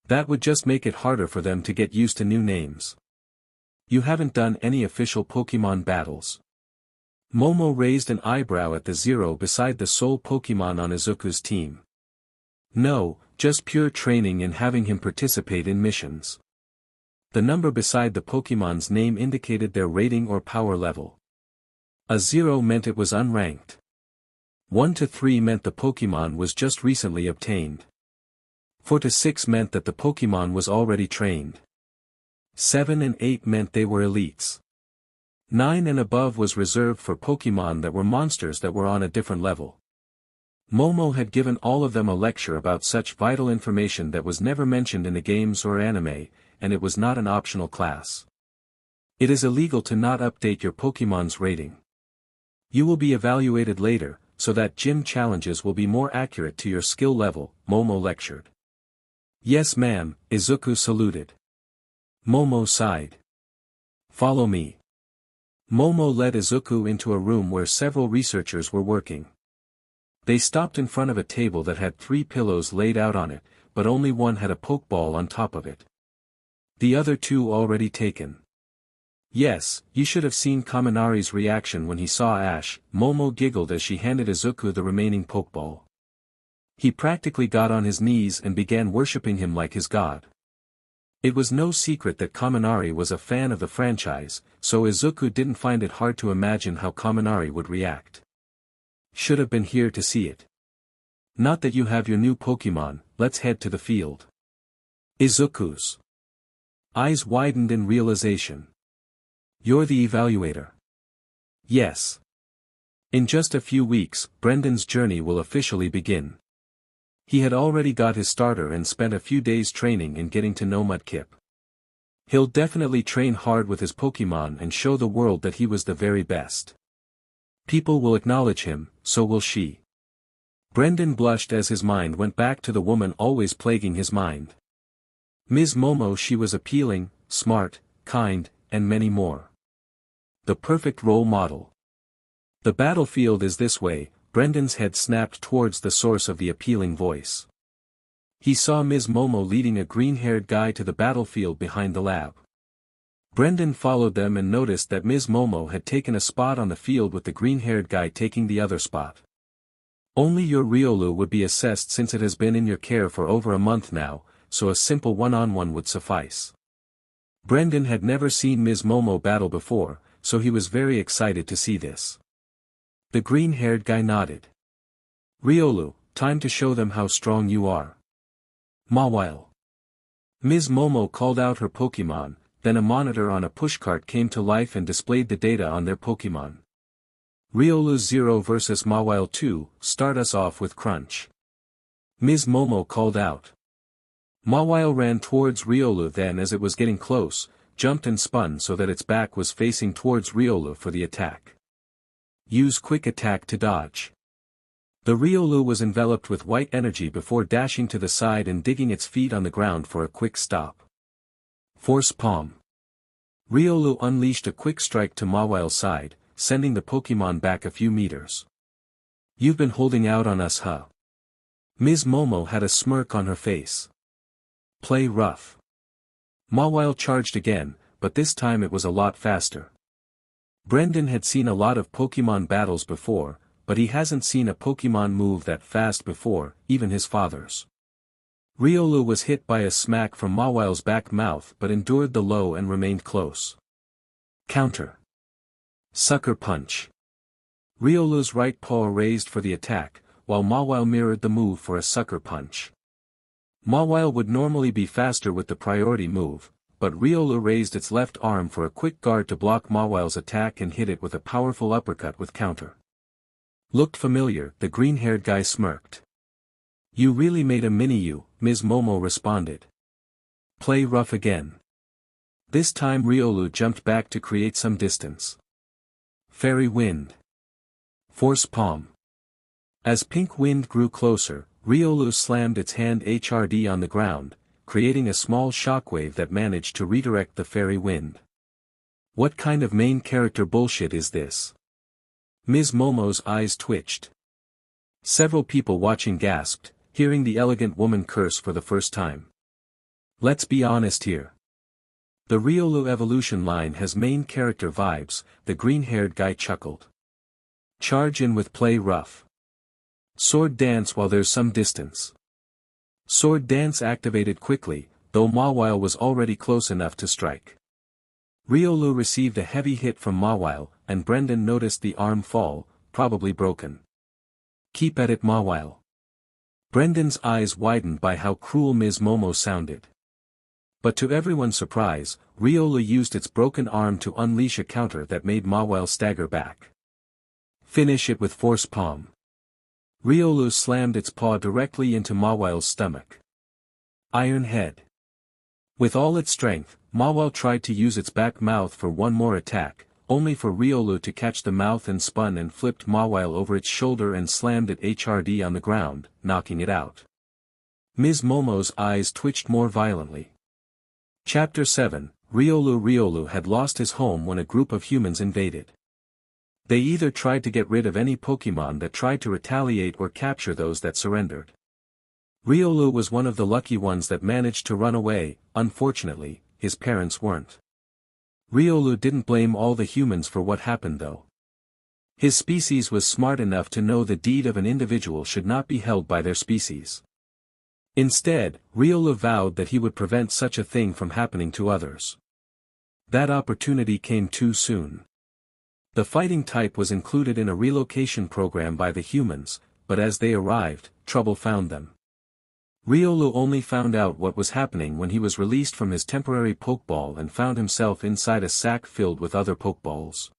That would just make it harder for them to get used to new names. You haven't done any official Pokémon battles. Momo raised an eyebrow at the 0 beside the sole Pokémon on Izuku's team. No, just pure training and having him participate in missions. The number beside the Pokémon's name indicated their rating or power level. A 0 meant it was unranked. 1 to 3 meant the Pokémon was just recently obtained. 4 to 6 meant that the Pokémon was already trained. 7 and 8 meant they were elites. 9 and above was reserved for Pokémon that were monsters that were on a different level. Momo had given all of them a lecture about such vital information that was never mentioned in the games or anime, and it was not an optional class. It is illegal to not update your Pokémon's rating. You will be evaluated later, so that gym challenges will be more accurate to your skill level, Momo lectured. Yes ma'am, Izuku saluted. Momo sighed. Follow me. Momo led Izuku into a room where several researchers were working. They stopped in front of a table that had 3 pillows laid out on it, but only one had a pokeball on top of it. The other 2 already taken. Yes, you should have seen Kaminari's reaction when he saw Ash, Momo giggled as she handed Izuku the remaining pokeball. He practically got on his knees and began worshipping him like his god. It was no secret that Kaminari was a fan of the franchise, so Izuku didn't find it hard to imagine how Kaminari would react. Should have been here to see it. Not that you have your new Pokémon, let's head to the field. Izuku's eyes widened in realization. You're the evaluator. Yes. In just a few weeks, Brendan's journey will officially begin. He had already got his starter and spent a few days training and getting to know Mudkip. He'll definitely train hard with his Pokémon and show the world that he was the very best. People will acknowledge him, so will she. Brendan blushed as his mind went back to the woman always plaguing his mind. Ms. Momo. She was appealing, smart, kind, and many more. The perfect role model. The battlefield is this way. Brendan's head snapped towards the source of the appealing voice. He saw Ms. Momo leading a green-haired guy to the battlefield behind the lab. Brendan followed them and noticed that Ms. Momo had taken a spot on the field with the green-haired guy taking the other spot. Only your Riolu would be assessed since it has been in your care for over a month now, so a simple one-on-one would suffice. Brendan had never seen Ms. Momo battle before, so he was very excited to see this. The green-haired guy nodded. Riolu, time to show them how strong you are. Mawile. Ms. Momo called out her Pokémon, then a monitor on a pushcart came to life and displayed the data on their Pokémon. Riolu 0 vs Mawile 2, start us off with Crunch. Ms. Momo called out. Mawile ran towards Riolu, then as it was getting close, jumped and spun so that its back was facing towards Riolu for the attack. Use quick attack to dodge. The Riolu was enveloped with white energy before dashing to the side and digging its feet on the ground for a quick stop. Force Palm. Riolu unleashed a quick strike to Mawile's side, sending the Pokémon back a few meters. You've been holding out on us, huh? Ms. Momo had a smirk on her face. Play rough. Mawile charged again, but this time it was a lot faster. Brendan had seen a lot of Pokémon battles before, but he hasn't seen a Pokémon move that fast before, even his father's. Riolu was hit by a smack from Mawile's back mouth but endured the blow and remained close. Counter. Sucker Punch. Riolu's right paw raised for the attack, while Mawile mirrored the move for a Sucker Punch. Mawile would normally be faster with the priority move, but Riolu raised its left arm for a quick guard to block Mawile's attack and hit it with a powerful uppercut with counter. Looked familiar, the green-haired guy smirked. You really made a mini-you, Ms. Momo responded. Play rough again. This time Riolu jumped back to create some distance. Fairy Wind. Force Palm. As Pink Wind grew closer, Riolu slammed its hand HRD on the ground, creating a small shockwave that managed to redirect the Fairy Wind. What kind of main character bullshit is this? Ms. Momo's eyes twitched. Several people watching gasped, hearing the elegant woman curse for the first time. Let's be honest here. The Riolu evolution line has main character vibes, the green-haired guy chuckled. Charge in with play rough. Sword Dance while there's some distance. Sword Dance activated quickly, though Mawile was already close enough to strike. Riolu received a heavy hit from Mawile, and Brendan noticed the arm fall, probably broken. Keep at it, Mawile. Brendan's eyes widened by how cruel Ms. Momo sounded. But to everyone's surprise, Riolu used its broken arm to unleash a counter that made Mawile stagger back. Finish it with Force Palm. Riolu slammed its paw directly into Mawile's stomach. Iron Head. With all its strength, Mawile tried to use its back mouth for one more attack, only for Riolu to catch the mouth and spun and flipped Mawile over its shoulder and slammed it HRD on the ground, knocking it out. Ms. Momo's eyes twitched more violently. Chapter 7, Riolu had lost his home when a group of humans invaded. They either tried to get rid of any Pokémon that tried to retaliate or capture those that surrendered. Riolu was one of the lucky ones that managed to run away. Unfortunately, his parents weren't. Riolu didn't blame all the humans for what happened though. His species was smart enough to know the deed of an individual should not be held by their species. Instead, Riolu vowed that he would prevent such a thing from happening to others. That opportunity came too soon. The fighting type was included in a relocation program by the humans, but as they arrived, trouble found them. Riolu only found out what was happening when he was released from his temporary Pokeball and found himself inside a sack filled with other Pokeballs.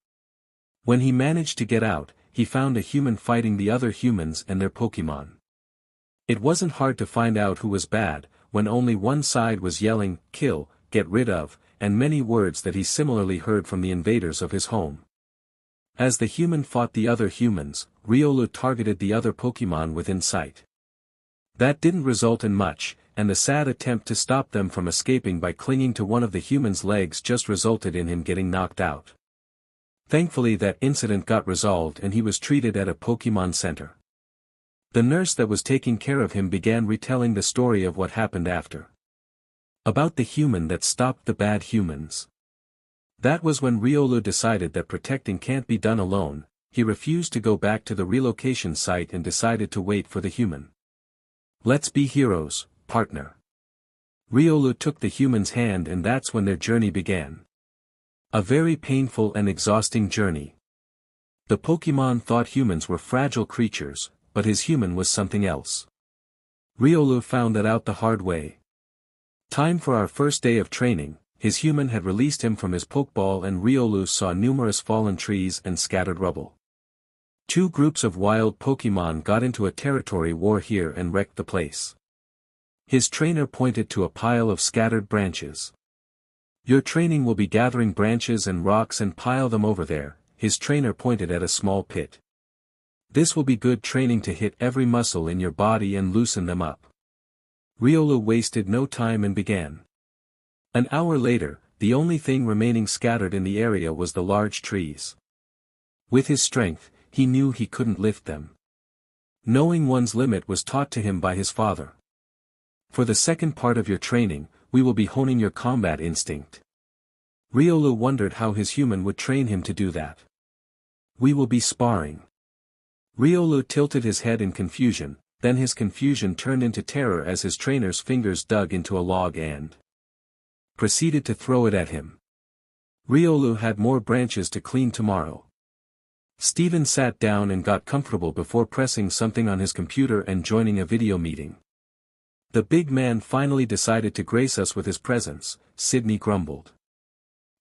When he managed to get out, he found a human fighting the other humans and their Pokémon. It wasn't hard to find out who was bad, when only one side was yelling, kill, get rid of, and many words that he similarly heard from the invaders of his home. As the human fought the other humans, Riolu targeted the other Pokémon within sight. That didn't result in much, and the sad attempt to stop them from escaping by clinging to one of the human's legs just resulted in him getting knocked out. Thankfully that incident got resolved and he was treated at a Pokémon Center. The nurse that was taking care of him began retelling the story of what happened after. About the human that stopped the bad humans. That was when Riolu decided that protecting can't be done alone, he refused to go back to the relocation site and decided to wait for the human. Let's be heroes, partner. Riolu took the human's hand and that's when their journey began. A very painful and exhausting journey. The Pokémon thought humans were fragile creatures, but his human was something else. Riolu found that out the hard way. Time for our first day of training, his human had released him from his Pokeball and Riolu saw numerous fallen trees and scattered rubble. Two groups of wild Pokémon got into a territory war here and wrecked the place. His trainer pointed to a pile of scattered branches. Your training will be gathering branches and rocks and pile them over there, his trainer pointed at a small pit. This will be good training to hit every muscle in your body and loosen them up. Riolu wasted no time and began. An hour later, the only thing remaining scattered in the area was the large trees. With his strength, he knew he couldn't lift them. Knowing one's limit was taught to him by his father. For the second part of your training, we will be honing your combat instinct. Riolu wondered how his human would train him to do that. We will be sparring. Riolu tilted his head in confusion, then his confusion turned into terror as his trainer's fingers dug into a log and proceeded to throw it at him. Riolu had more branches to clean tomorrow. Steven sat down and got comfortable before pressing something on his computer and joining a video meeting. The big man finally decided to grace us with his presence, Sydney grumbled.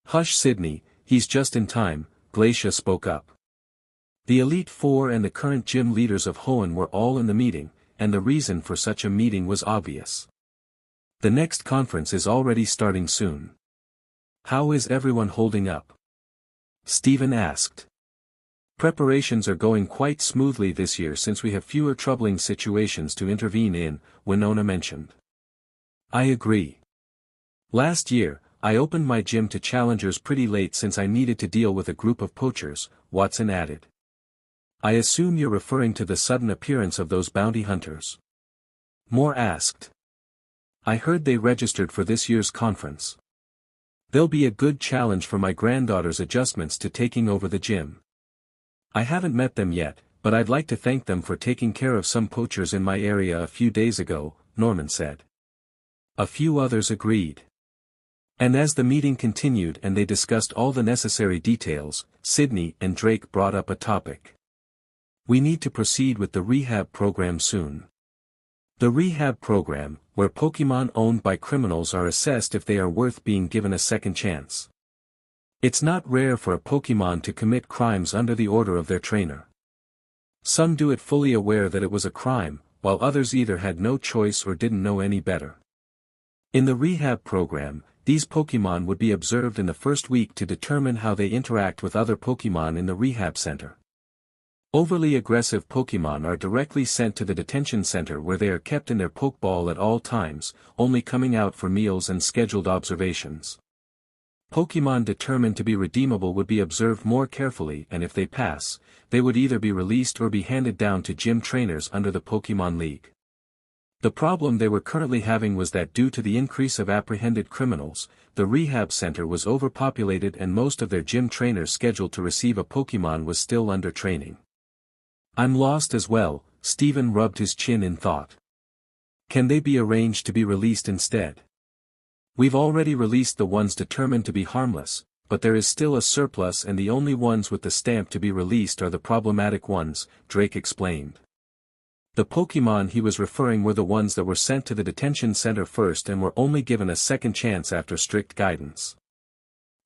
Hush Sydney, he's just in time, Glacia spoke up. The Elite Four and the current gym leaders of Hoenn were all in the meeting, and the reason for such a meeting was obvious. The next conference is already starting soon. How is everyone holding up? Steven asked. Preparations are going quite smoothly this year since we have fewer troubling situations to intervene in, Winona mentioned. I agree. Last year, I opened my gym to challengers pretty late since I needed to deal with a group of poachers, Watson added. I assume you're referring to the sudden appearance of those bounty hunters. Moore asked. I heard they registered for this year's conference. They'll be a good challenge for my granddaughter's adjustments to taking over the gym. I haven't met them yet, but I'd like to thank them for taking care of some poachers in my area a few days ago, Norman said. A few others agreed. And as the meeting continued and they discussed all the necessary details, Sydney and Drake brought up a topic. We need to proceed with the rehab program soon. The rehab program, where Pokémon owned by criminals are assessed if they are worth being given a second chance. It's not rare for a Pokémon to commit crimes under the order of their trainer. Some do it fully aware that it was a crime, while others either had no choice or didn't know any better. In the rehab program, these Pokémon would be observed in the first week to determine how they interact with other Pokémon in the rehab center. Overly aggressive Pokémon are directly sent to the detention center where they are kept in their Pokeball at all times, only coming out for meals and scheduled observations. Pokémon determined to be redeemable would be observed more carefully and if they pass, they would either be released or be handed down to gym trainers under the Pokémon League. The problem they were currently having was that due to the increase of apprehended criminals, the rehab center was overpopulated and most of their gym trainers scheduled to receive a Pokémon was still under training. I'm lost as well, Steven rubbed his chin in thought. Can they be arranged to be released instead? We've already released the ones determined to be harmless, but there is still a surplus and the only ones with the stamp to be released are the problematic ones, Drake explained. The Pokémon he was referring were the ones that were sent to the detention center first and were only given a second chance after strict guidance.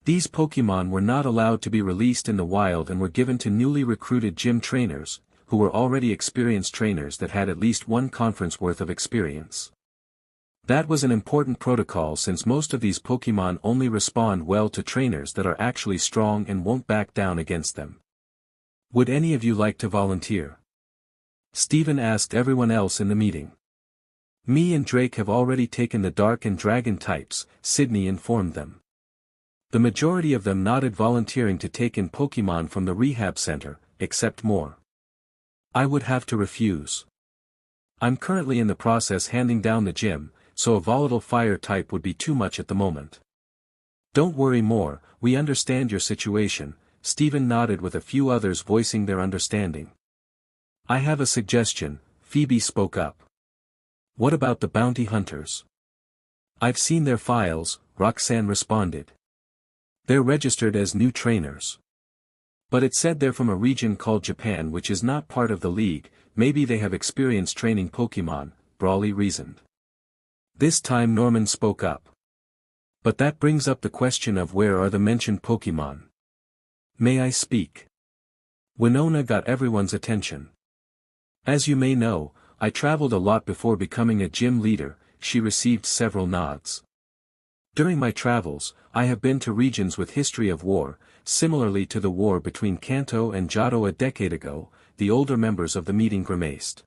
These Pokémon were not allowed to be released in the wild and were given to newly recruited gym trainers, who were already experienced trainers that had at least one conference worth of experience. That was an important protocol since most of these Pokémon only respond well to trainers that are actually strong and won't back down against them. Would any of you like to volunteer? Steven asked everyone else in the meeting. Me and Drake have already taken the Dark and Dragon types, Sydney informed them. The majority of them nodded volunteering to take in Pokémon from the rehab center, except Moore. I would have to refuse. I'm currently in the process handing down the gym, so a volatile fire type would be too much at the moment. Don't worry Moore, we understand your situation, Stephen nodded with a few others voicing their understanding. I have a suggestion, Phoebe spoke up. What about the bounty hunters? I've seen their files, Roxanne responded. They're registered as new trainers. But it said they're from a region called Japan which is not part of the league. Maybe they have experience training Pokémon, Brawley reasoned. This time Norman spoke up. But that brings up the question of where are the mentioned Pokémon. May I speak? Winona got everyone's attention. As you may know, I traveled a lot before becoming a gym leader. She received several nods. During my travels, I have been to regions with history of war, similarly to the war between Kanto and Johto a decade ago, the older members of the meeting grimaced.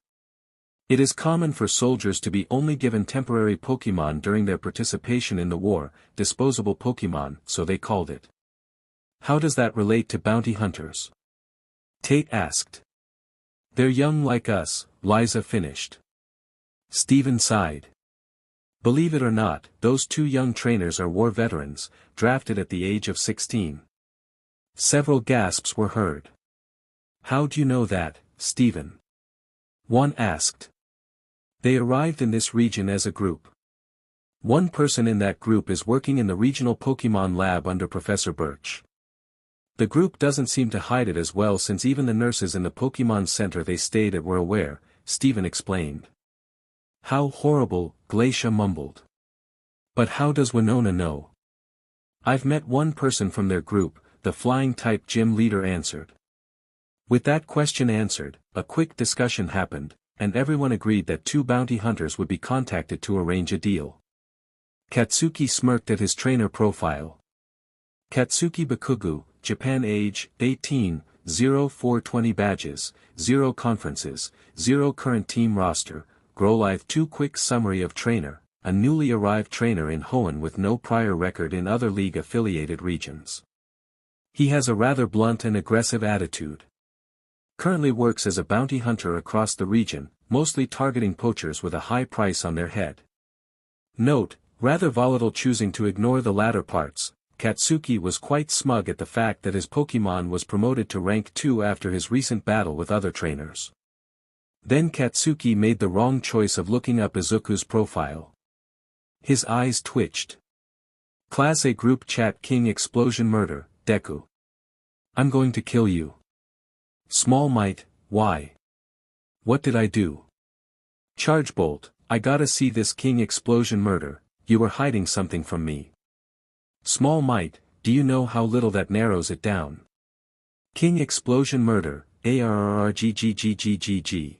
It is common for soldiers to be only given temporary Pokémon during their participation in the war, disposable Pokémon, so they called it. How does that relate to bounty hunters? Tate asked. They're young like us, Liza finished. Stephen sighed. Believe it or not, those two young trainers are war veterans, drafted at the age of 16. Several gasps were heard. How'd you know that, Stephen? One asked. They arrived in this region as a group. One person in that group is working in the regional Pokémon lab under Professor Birch. The group doesn't seem to hide it as well since even the nurses in the Pokémon Center they stayed at were aware, Stephen explained. How horrible, Glacia mumbled. But how does Winona know? I've met one person from their group, the flying-type gym leader answered. With that question answered, a quick discussion happened, and everyone agreed that two bounty hunters would be contacted to arrange a deal. Katsuki smirked at his trainer profile. Katsuki Bakugu, Japan age, 18, 0420 badges, 0 conferences, 0 current team roster, Grolive 2 quick summary of trainer, a newly arrived trainer in Hoenn with no prior record in other league-affiliated regions. He has a rather blunt and aggressive attitude. Currently works as a bounty hunter across the region, mostly targeting poachers with a high price on their head. Note, rather volatile choosing to ignore the latter parts, Katsuki was quite smug at the fact that his Pokémon was promoted to rank 2 after his recent battle with other trainers. Then Katsuki made the wrong choice of looking up Izuku's profile. His eyes twitched. Class A group chat King Explosion Murder, Deku. I'm going to kill you. Small Might, why? What did I do? Charge Bolt, I gotta see this King Explosion Murder, you were hiding something from me. Small Might, do you know how little that narrows it down? King Explosion Murder, ARRGGGGGG.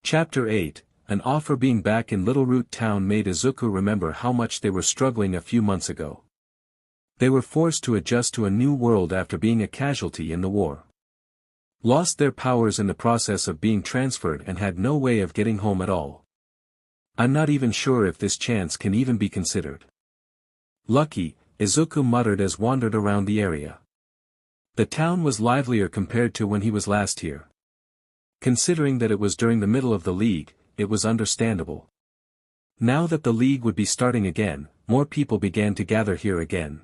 Chapter 8, an offer being back in Little Root Town made Izuku remember how much they were struggling a few months ago. They were forced to adjust to a new world after being a casualty in the war. Lost their powers in the process of being transferred and had no way of getting home at all. I'm not even sure if this chance can even be considered. Lucky, Izuku muttered as wandered around the area. The town was livelier compared to when he was last here. Considering that it was during the middle of the league, it was understandable. Now that the league would be starting again, more people began to gather here again.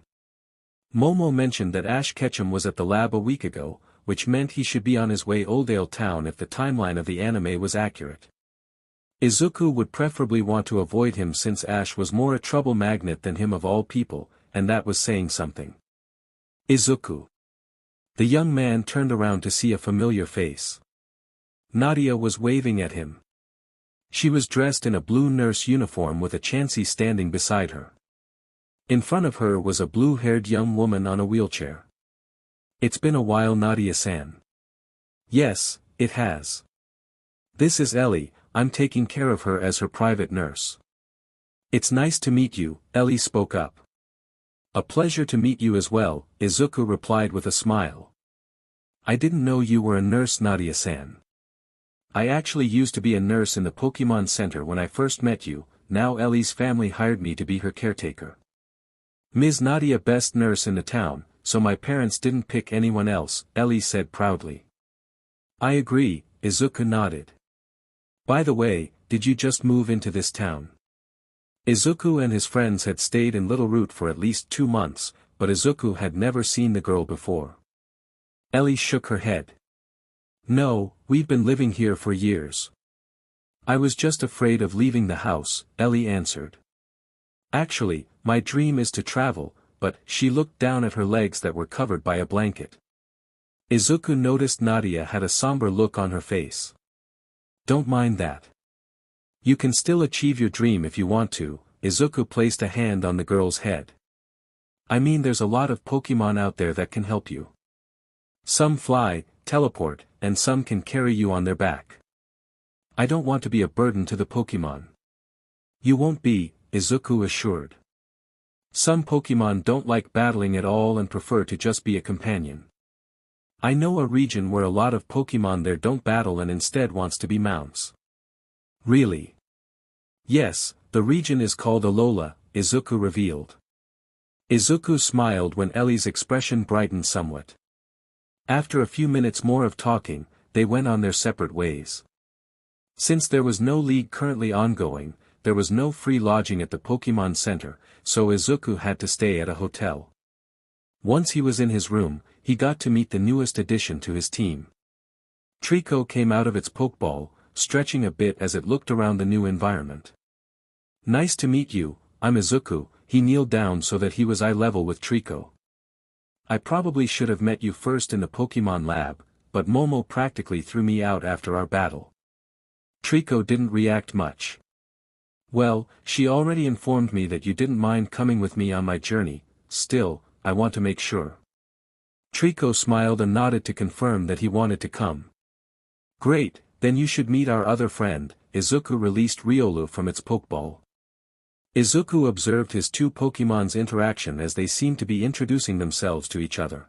Momo mentioned that Ash Ketchum was at the lab a week ago, which meant he should be on his way Oldale Town if the timeline of the anime was accurate. Izuku would preferably want to avoid him since Ash was more a trouble magnet than him of all people, and that was saying something. Izuku. The young man turned around to see a familiar face. Nadia was waving at him. She was dressed in a blue nurse uniform with a Chansey standing beside her. In front of her was a blue-haired young woman on a wheelchair. It's been a while, Nadia-san. Yes, it has. This is Ellie, I'm taking care of her as her private nurse. It's nice to meet you, Ellie spoke up. A pleasure to meet you as well, Izuku replied with a smile. I didn't know you were a nurse, Nadia-san. I actually used to be a nurse in the Pokémon Center when I first met you, now Ellie's family hired me to be her caretaker. Ms. Nadia best nurse in the town, so my parents didn't pick anyone else, Ellie said proudly. I agree, Izuku nodded. By the way, did you just move into this town? Izuku and his friends had stayed in Little Root for at least 2 months, but Izuku had never seen the girl before. Ellie shook her head. No, we've been living here for years. I was just afraid of leaving the house, Ellie answered. Actually, my dream is to travel, but she looked down at her legs that were covered by a blanket. Izuku noticed Nadia had a somber look on her face. Don't mind that. You can still achieve your dream if you want to. Izuku placed a hand on the girl's head. I mean, there's a lot of Pokémon out there that can help you. Some fly, teleport, and some can carry you on their back. I don't want to be a burden to the Pokémon. You won't be, Izuku assured. Some Pokémon don't like battling at all and prefer to just be a companion. I know a region where a lot of Pokémon there don't battle and instead wants to be mounts. Really? Yes, the region is called Alola, Izuku revealed. Izuku smiled when Ellie's expression brightened somewhat. After a few minutes more of talking, they went on their separate ways. Since there was no league currently ongoing, there was no free lodging at the Pokémon Center, so Izuku had to stay at a hotel. Once he was in his room, he got to meet the newest addition to his team. Trico came out of its Pokeball, stretching a bit as it looked around the new environment. Nice to meet you, I'm Izuku. He kneeled down so that he was eye level with Trico. I probably should have met you first in the Pokémon lab, but Momo practically threw me out after our battle. Trico didn't react much. Well, she already informed me that you didn't mind coming with me on my journey. Still, I want to make sure. Trico smiled and nodded to confirm that he wanted to come. Great, then you should meet our other friend. Izuku released Riolu from its Pokeball. Izuku observed his two Pokémon's interaction as they seemed to be introducing themselves to each other.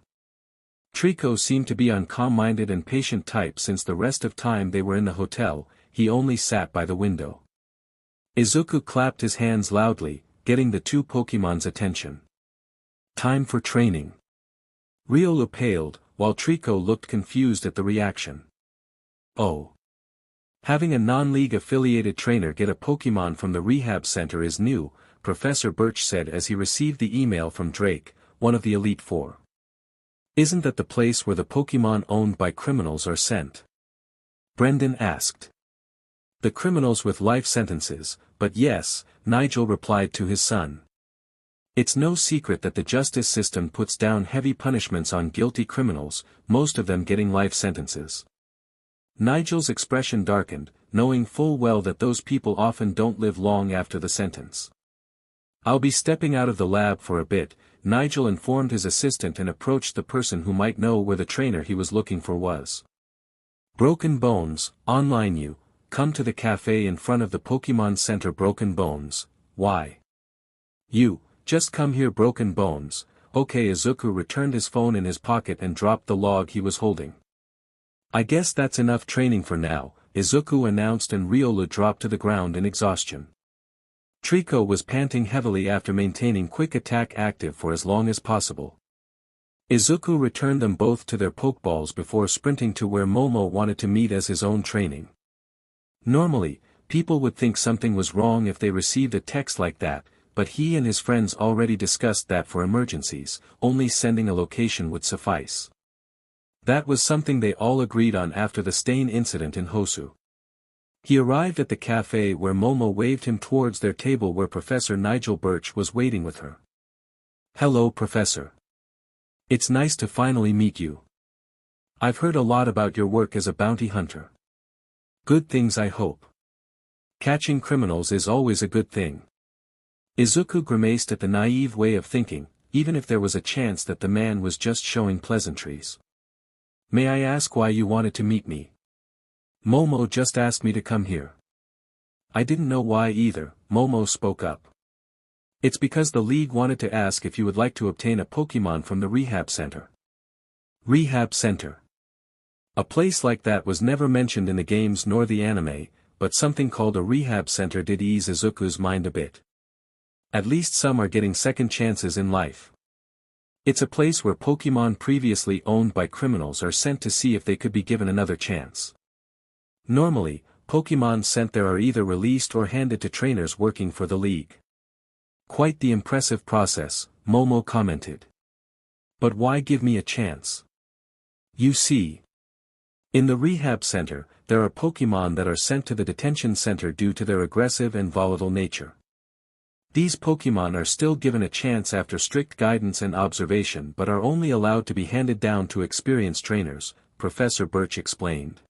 Trico seemed to be a calm-minded and patient type since the rest of time they were in the hotel, he only sat by the window. Izuku clapped his hands loudly, getting the two Pokémon's attention. Time for training. Riolu paled, while Trico looked confused at the reaction. Oh. Having a non-league affiliated trainer get a Pokémon from the rehab center is new, Professor Birch said as he received the email from Drake, one of the Elite Four. Isn't that the place where the Pokémon owned by criminals are sent? Brendan asked. The criminals with life sentences, but yes, Nigel replied to his son. It's no secret that the justice system puts down heavy punishments on guilty criminals, most of them getting life sentences. Nigel's expression darkened, knowing full well that those people often don't live long after the sentence. I'll be stepping out of the lab for a bit, Nigel informed his assistant and approached the person who might know where the trainer he was looking for was. Broken Bones, online you, come to the cafe in front of the Pokémon Center. Broken Bones, why? You, just come here. Broken Bones, okay. Izuku returned his phone in his pocket and dropped the log he was holding. I guess that's enough training for now, Izuku announced, and Riolu dropped to the ground in exhaustion. Trico was panting heavily after maintaining quick attack active for as long as possible. Izuku returned them both to their Pokeballs before sprinting to where Momo wanted to meet as his own training. Normally, people would think something was wrong if they received a text like that, but he and his friends already discussed that for emergencies, only sending a location would suffice. That was something they all agreed on after the stain incident in Hosu. He arrived at the cafe where Momo waved him towards their table where Professor Nigel Birch was waiting with her. Hello, Professor. It's nice to finally meet you. I've heard a lot about your work as a bounty hunter. Good things, I hope. Catching criminals is always a good thing. Izuku grimaced at the naive way of thinking, even if there was a chance that the man was just showing pleasantries. May I ask why you wanted to meet me? Momo just asked me to come here. I didn't know why either, Momo spoke up. It's because the League wanted to ask if you would like to obtain a Pokémon from the Rehab Center. Rehab Center. A place like that was never mentioned in the games nor the anime, but something called a Rehab Center did ease Izuku's mind a bit. At least some are getting second chances in life. It's a place where Pokémon previously owned by criminals are sent to see if they could be given another chance. Normally, Pokémon sent there are either released or handed to trainers working for the League. Quite the impressive process, Momo commented. But why give me a chance? You see. In the rehab center, there are Pokémon that are sent to the detention center due to their aggressive and volatile nature. These Pokémon are still given a chance after strict guidance and observation but are only allowed to be handed down to experienced trainers, Professor Birch explained.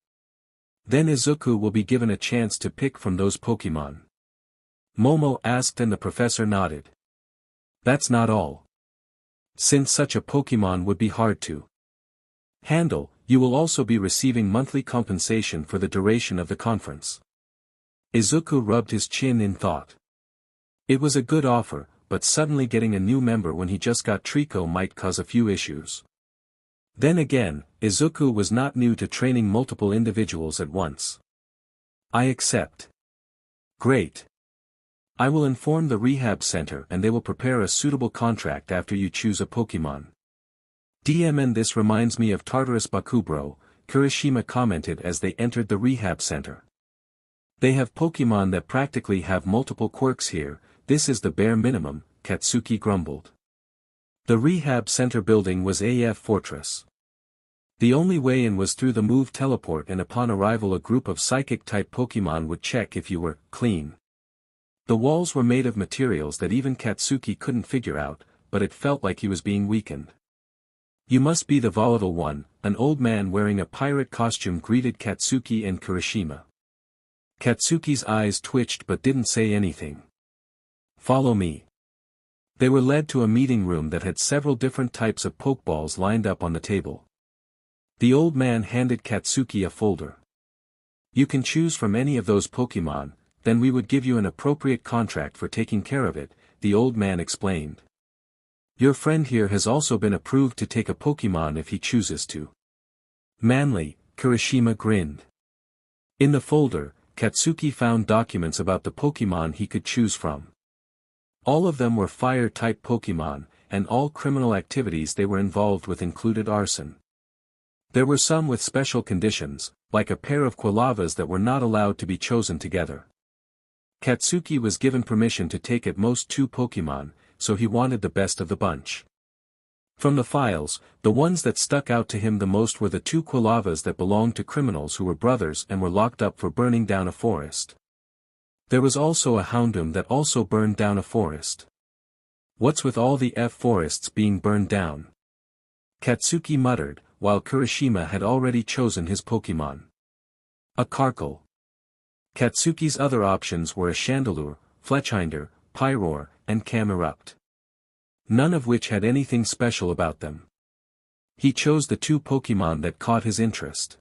Then Izuku will be given a chance to pick from those Pokémon. Momo asked and the professor nodded. That's not all. Since such a Pokémon would be hard to handle, you will also be receiving monthly compensation for the duration of the conference. Izuku rubbed his chin in thought. It was a good offer, but suddenly getting a new member when he just got Trico might cause a few issues. Then again, Izuku was not new to training multiple individuals at once. I accept. Great. I will inform the rehab center and they will prepare a suitable contract after you choose a Pokémon. And this reminds me of Tartarus Bakubro, Kirishima commented as they entered the rehab center. They have Pokémon that practically have multiple quirks here. This is the bare minimum, Katsuki grumbled. The rehab center building was AF Fortress. The only way in was through the move teleport and upon arrival a group of psychic-type Pokémon would check if you were clean. The walls were made of materials that even Katsuki couldn't figure out, but it felt like he was being weakened. You must be the volatile one, an old man wearing a pirate costume greeted Katsuki and Kirishima. Katsuki's eyes twitched but didn't say anything. Follow me. They were led to a meeting room that had several different types of Pokeballs lined up on the table. The old man handed Katsuki a folder. You can choose from any of those Pokémon, then we would give you an appropriate contract for taking care of it, the old man explained. Your friend here has also been approved to take a Pokémon if he chooses to. Manly, Kirishima grinned. In the folder, Katsuki found documents about the Pokémon he could choose from. All of them were fire-type Pokémon, and all criminal activities they were involved with included arson. There were some with special conditions, like a pair of Quilavas that were not allowed to be chosen together. Katsuki was given permission to take at most 2 Pokémon, so he wanted the best of the bunch. From the files, the ones that stuck out to him the most were the 2 Quilavas that belonged to criminals who were brothers and were locked up for burning down a forest. There was also a Houndoom that also burned down a forest. What's with all the forests being burned down? Katsuki muttered, while Kirishima had already chosen his Pokémon. A Carkle. Katsuki's other options were a Chandelure, Fletchinder, Pyroar, and Camerupt. None of which had anything special about them. He chose the 2 Pokémon that caught his interest.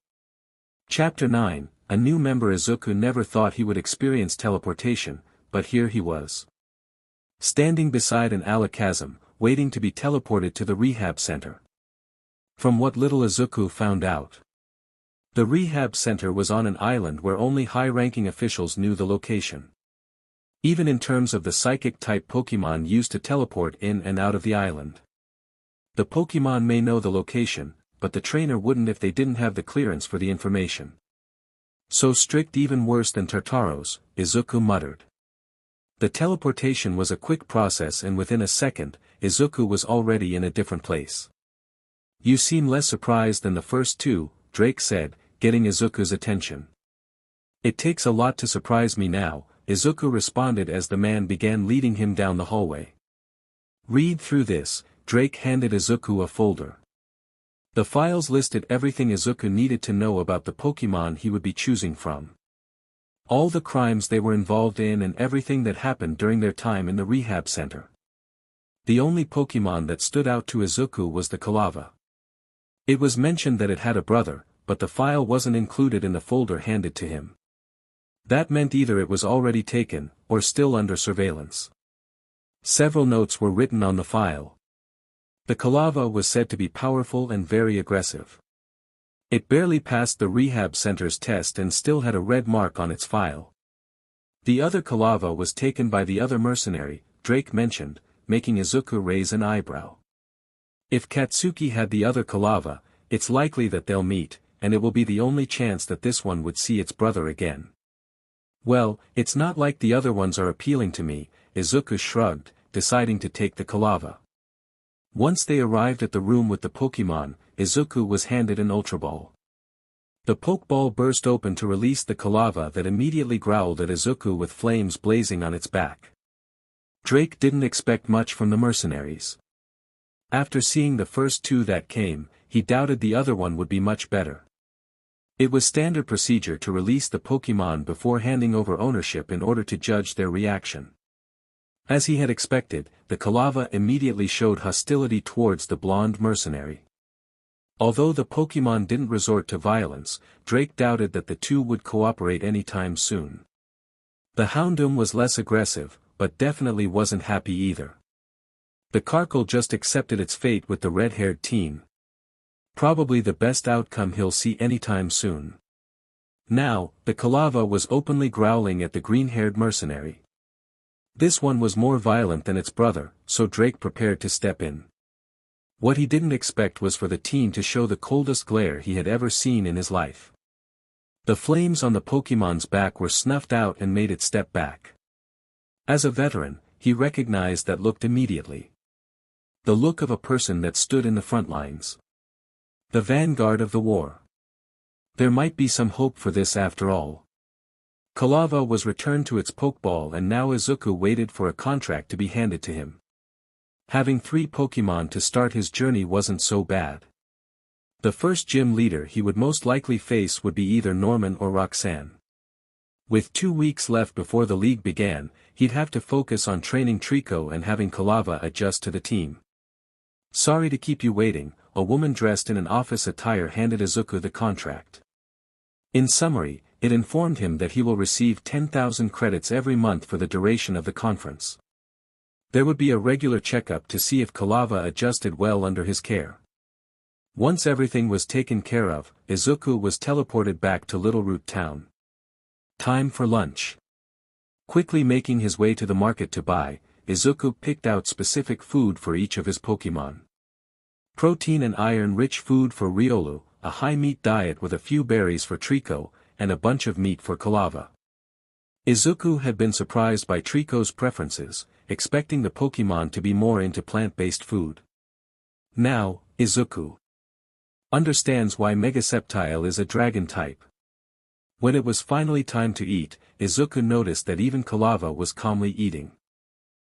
Chapter 9, a new member. Izuku never thought he would experience teleportation, but here he was. Standing beside an alakazam, waiting to be teleported to the rehab center. From what little Izuku found out, the rehab center was on an island where only high-ranking officials knew the location. Even in terms of the psychic-type Pokémon used to teleport in and out of the island. The Pokémon may know the location, but the trainer wouldn't if they didn't have the clearance for the information. So strict, even worse than Tartaros, Izuku muttered. The teleportation was a quick process and within a second, Izuku was already in a different place. You seem less surprised than the first 2, Drake said, getting Izuku's attention. It takes a lot to surprise me now, Izuku responded as the man began leading him down the hallway. Read through this, Drake handed Izuku a folder. The files listed everything Izuku needed to know about the Pokémon he would be choosing from. All the crimes they were involved in and everything that happened during their time in the rehab center. The only Pokémon that stood out to Izuku was the Quilava. It was mentioned that it had a brother, but the file wasn't included in the folder handed to him. That meant either it was already taken, or still under surveillance. Several notes were written on the file. The Quilava was said to be powerful and very aggressive. It barely passed the rehab center's test and still had a red mark on its file. The other Quilava was taken by the other mercenary, Drake mentioned, making Izuku raise an eyebrow. If Katsuki had the other Quilava, it's likely that they'll meet, and it will be the only chance that this one would see its brother again. Well, it's not like the other ones are appealing to me, Izuku shrugged, deciding to take the Quilava. Once they arrived at the room with the Pokémon, Izuku was handed an Ultra Ball. The Pokeball burst open to release the Kalava that immediately growled at Izuku with flames blazing on its back. Drake didn't expect much from the mercenaries. After seeing the first two that came, he doubted the other one would be much better. It was standard procedure to release the Pokémon before handing over ownership in order to judge their reaction. As he had expected, the Kalava immediately showed hostility towards the blonde mercenary. Although the Pokémon didn't resort to violence, Drake doubted that the two would cooperate anytime soon. The Houndoom was less aggressive, but definitely wasn't happy either. The Karkle just accepted its fate with the red-haired teen. Probably the best outcome he'll see anytime soon. Now, the Kalava was openly growling at the green-haired mercenary. This one was more violent than its brother, so Drake prepared to step in. What he didn't expect was for the teen to show the coldest glare he had ever seen in his life. The flames on the Pokémon's back were snuffed out and made it step back. As a veteran, he recognized that look immediately. The look of a person that stood in the front lines. The vanguard of the war. There might be some hope for this after all. Kalava was returned to its Pokeball and now Izuku waited for a contract to be handed to him. Having 3 Pokémon to start his journey wasn't so bad. The first gym leader he would most likely face would be either Norman or Roxanne. With 2 weeks left before the league began, he'd have to focus on training Trico and having Kalava adjust to the team. Sorry to keep you waiting, a woman dressed in an office attire handed Izuku the contract. In summary, it informed him that he will receive 10,000 credits every month for the duration of the conference. There would be a regular checkup to see if Kalava adjusted well under his care. Once everything was taken care of, Izuku was teleported back to Little Root Town. Time for lunch. Quickly making his way to the market to buy, Izuku picked out specific food for each of his Pokémon. Protein and iron-rich food for Riolu, a high-meat diet with a few berries for Trico, and a bunch of meat for Kalava. Izuku had been surprised by Trico's preferences, expecting the Pokémon to be more into plant-based food. Now, Izuku understands why Megaseptile is a dragon type. When it was finally time to eat, Izuku noticed that even Kalava was calmly eating.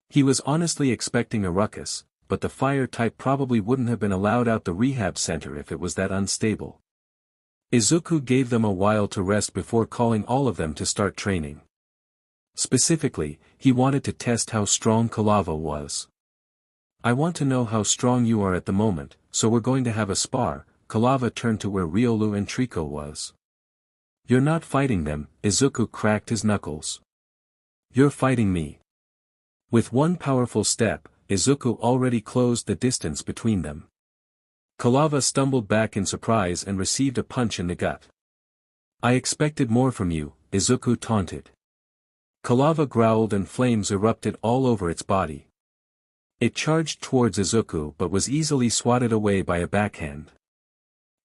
He was honestly expecting a ruckus, but the fire type probably wouldn't have been allowed out the rehab center if it was that unstable. Izuku gave them a while to rest before calling all of them to start training. Specifically, he wanted to test how strong Kalava was. I want to know how strong you are at the moment, so we're going to have a spar. Kalava turned to where Riolu and Trico was. You're not fighting them, Izuku cracked his knuckles. You're fighting me. With one powerful step, Izuku already closed the distance between them. Kalava stumbled back in surprise and received a punch in the gut. I expected more from you, Izuku taunted. Kalava growled and flames erupted all over its body. It charged towards Izuku but was easily swatted away by a backhand.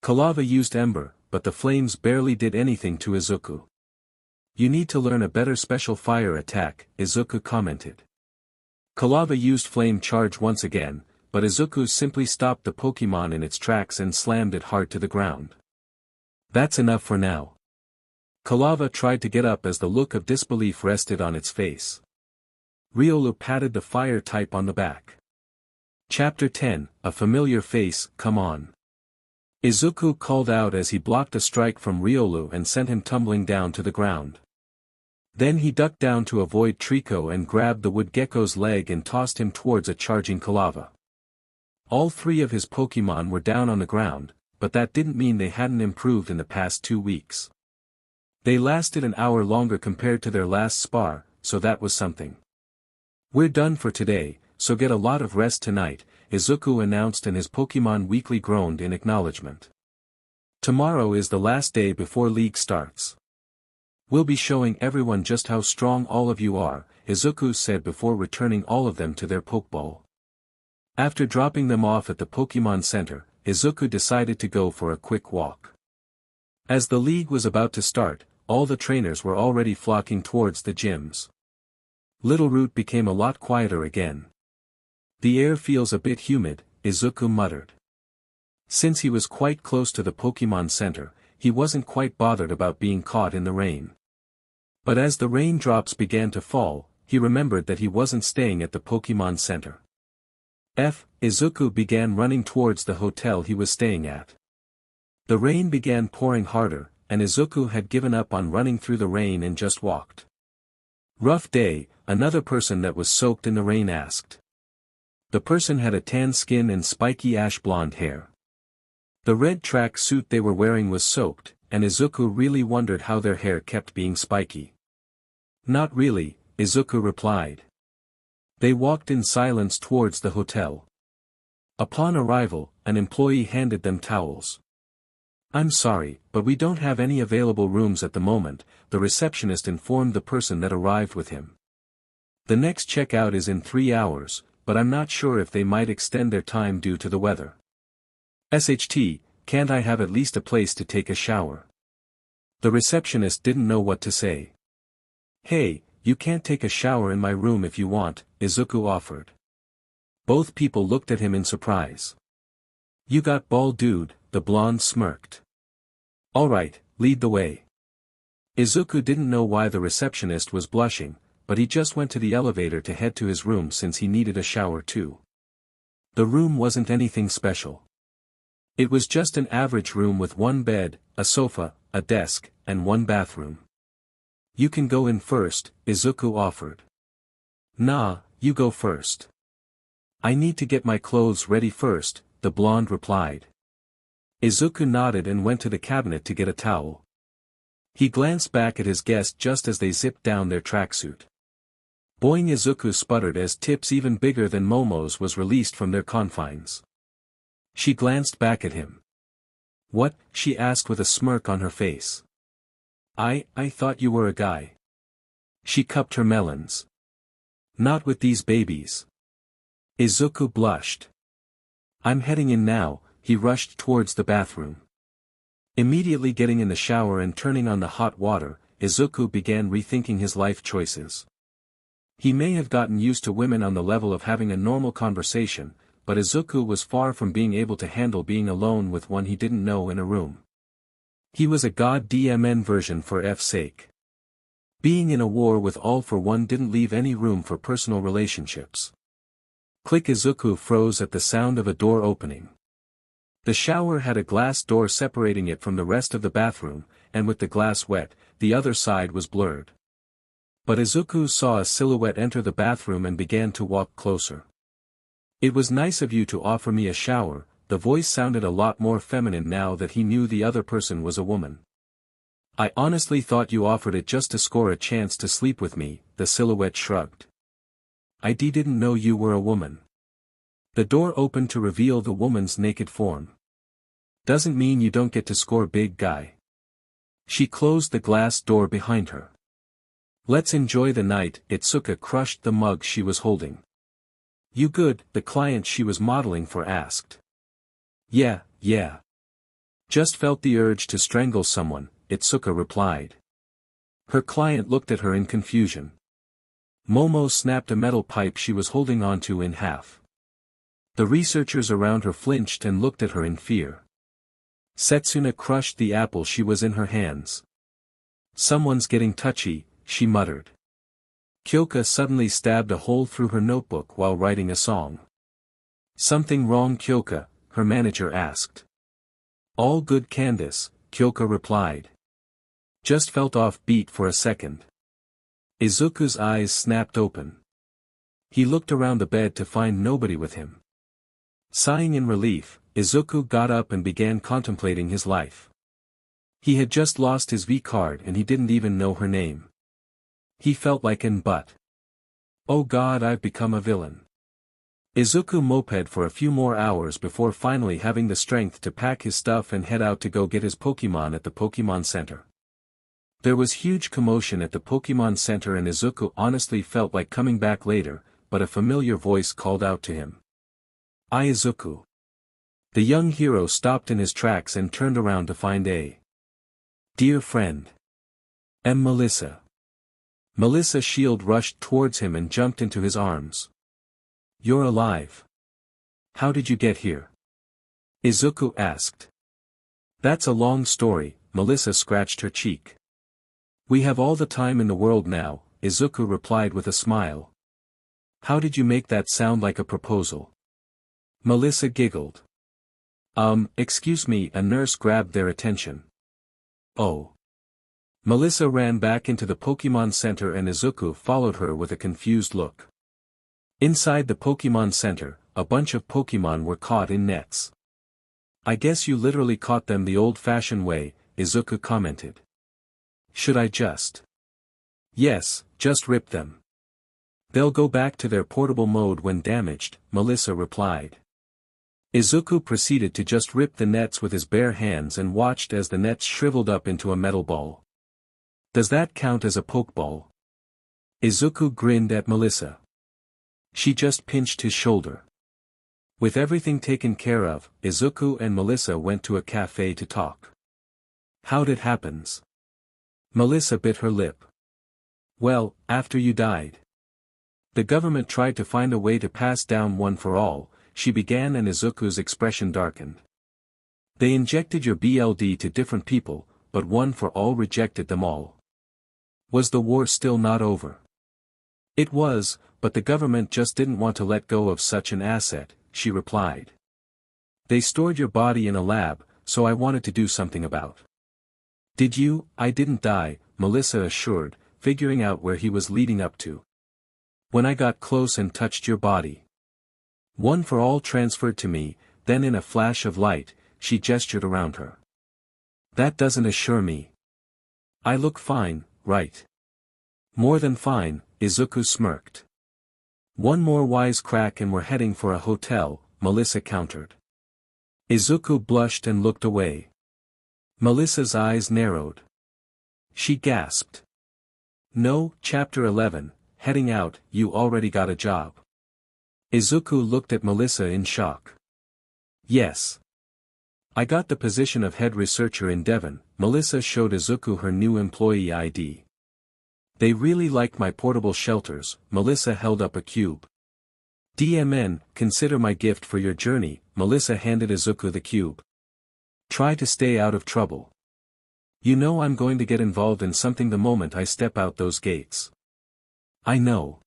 Kalava used Ember, but the flames barely did anything to Izuku. You need to learn a better special fire attack, Izuku commented. Kalava used Flame Charge once again, but Izuku simply stopped the Pokémon in its tracks and slammed it hard to the ground. That's enough for now. Kalava tried to get up as the look of disbelief rested on its face. Riolu patted the fire type on the back. Chapter 10, A Familiar Face, Come On. Izuku called out as he blocked a strike from Riolu and sent him tumbling down to the ground. Then he ducked down to avoid Trico and grabbed the wood gecko's leg and tossed him towards a charging Kalava. All 3 of his Pokémon were down on the ground, but that didn't mean they hadn't improved in the past 2 weeks. They lasted an hour longer compared to their last spar, so that was something. We're done for today, so get a lot of rest tonight, Izuku announced and his Pokémon weakly groaned in acknowledgement. Tomorrow is the last day before League starts. We'll be showing everyone just how strong all of you are, Izuku said before returning all of them to their Pokeball. After dropping them off at the Pokémon Center, Izuku decided to go for a quick walk. As the league was about to start, all the trainers were already flocking towards the gyms. Little Root became a lot quieter again. The air feels a bit humid, Izuku muttered. Since he was quite close to the Pokémon Center, he wasn't quite bothered about being caught in the rain. But as the raindrops began to fall, he remembered that he wasn't staying at the Pokémon Center. Izuku began running towards the hotel he was staying at. The rain began pouring harder, and Izuku had given up on running through the rain and just walked. Rough day, another person that was soaked in the rain asked. The person had a tan skin and spiky ash blonde hair. The red track suit they were wearing was soaked, and Izuku really wondered how their hair kept being spiky. Not really, Izuku replied. They walked in silence towards the hotel. Upon arrival, an employee handed them towels. I'm sorry, but we don't have any available rooms at the moment, the receptionist informed the person that arrived with him. The next checkout is in 3 hours, but I'm not sure if they might extend their time due to the weather. SHT, can't I have at least a place to take a shower? The receptionist didn't know what to say. Hey, you can't take a shower in my room if you want, Izuku offered. Both people looked at him in surprise. You got bald dude, the blonde smirked. Alright, lead the way. Izuku didn't know why the receptionist was blushing, but he just went to the elevator to head to his room since he needed a shower too. The room wasn't anything special. It was just an average room with one bed, a sofa, a desk, and one bathroom. You can go in first, Izuku offered. Nah, you go first. I need to get my clothes ready first, the blonde replied. Izuku nodded and went to the cabinet to get a towel. He glanced back at his guest just as they zipped down their tracksuit. Boing, Izuku sputtered as tips even bigger than Momo's was released from their confines. She glanced back at him. What? She asked with a smirk on her face. I thought you were a guy. She cupped her melons. Not with these babies. Izuku blushed. I'm heading in now, he rushed towards the bathroom. Immediately getting in the shower and turning on the hot water, Izuku began rethinking his life choices. He may have gotten used to women on the level of having a normal conversation, but Izuku was far from being able to handle being alone with one he didn't know in a room. He was a god-DMN version for F's sake. Being in a war with All for One didn't leave any room for personal relationships. Click, Izuku froze at the sound of a door opening. The shower had a glass door separating it from the rest of the bathroom, and with the glass wet, the other side was blurred. But Izuku saw a silhouette enter the bathroom and began to walk closer. It was nice of you to offer me a shower, the voice sounded a lot more feminine now that he knew the other person was a woman. I honestly thought you offered it just to score a chance to sleep with me, the silhouette shrugged. I didn't know you were a woman. The door opened to reveal the woman's naked form. Doesn't mean you don't get to score, big guy. She closed the glass door behind her. Let's enjoy the night. Itsuka crushed the mug she was holding. You good? The client she was modeling for asked. Yeah. Just felt the urge to strangle someone, Itsuka replied. Her client looked at her in confusion. Momo snapped a metal pipe she was holding onto in half. The researchers around her flinched and looked at her in fear. Setsuna crushed the apple she was in her hands. Someone's getting touchy, she muttered. Kyoka suddenly stabbed a hole through her notebook while writing a song. Something wrong, Kyoka? Her manager asked. All good, Candace, Kyoka replied. Just felt off beat for a second. Izuku's eyes snapped open. He looked around the bed to find nobody with him. Sighing in relief, Izuku got up and began contemplating his life. He had just lost his V card and he didn't even know her name. He felt like an butt. Oh God, I've become a villain. Izuku moped for a few more hours before finally having the strength to pack his stuff and head out to go get his Pokémon at the Pokémon Center. There was huge commotion at the Pokémon Center and Izuku honestly felt like coming back later, but a familiar voice called out to him. Izuku. The young hero stopped in his tracks and turned around to find a dear friend. Melissa. Melissa Shield rushed towards him and jumped into his arms. You're alive. How did you get here? Izuku asked. That's a long story, Melissa scratched her cheek. We have all the time in the world now, Izuku replied with a smile. How did you make that sound like a proposal? Melissa giggled. Excuse me, a nurse grabbed their attention. Oh. Melissa ran back into the Pokémon Center and Izuku followed her with a confused look. Inside the Pokémon Center, a bunch of Pokémon were caught in nets. I guess you literally caught them the old-fashioned way, Izuku commented. Should I just? Yes, just rip them. They'll go back to their portable mode when damaged, Melissa replied. Izuku proceeded to just rip the nets with his bare hands and watched as the nets shriveled up into a metal ball. Does that count as a pokeball? Izuku grinned at Melissa. She just pinched his shoulder. With everything taken care of, Izuku and Melissa went to a cafe to talk. How'd it happen? Melissa bit her lip. Well, after you died. The government tried to find a way to pass down one for all, she began and Izuku's expression darkened. They injected your blood to different people, but one for all rejected them all. Was the war still not over? It was, but the government just didn't want to let go of such an asset, she replied. They stored your body in a lab, so I wanted to do something about. Did you? I didn't die, Melissa assured, figuring out where he was leading up to. When I got close and touched your body. One for all transferred to me, then in a flash of light, she gestured around her. That doesn't assure me. I look fine, right? More than fine, Izuku smirked. One more wise crack and we're heading for a hotel, Melissa countered. Izuku blushed and looked away. Melissa's eyes narrowed. She gasped. No, Chapter 11, heading out, you already got a job. Izuku looked at Melissa in shock. Yes. I got the position of head researcher in Devon, Melissa showed Izuku her new employee ID. They really like my portable shelters, Melissa held up a cube. DMN, consider my gift for your journey, Melissa handed Izuku the cube. Try to stay out of trouble. You know I'm going to get involved in something the moment I step out those gates. I know.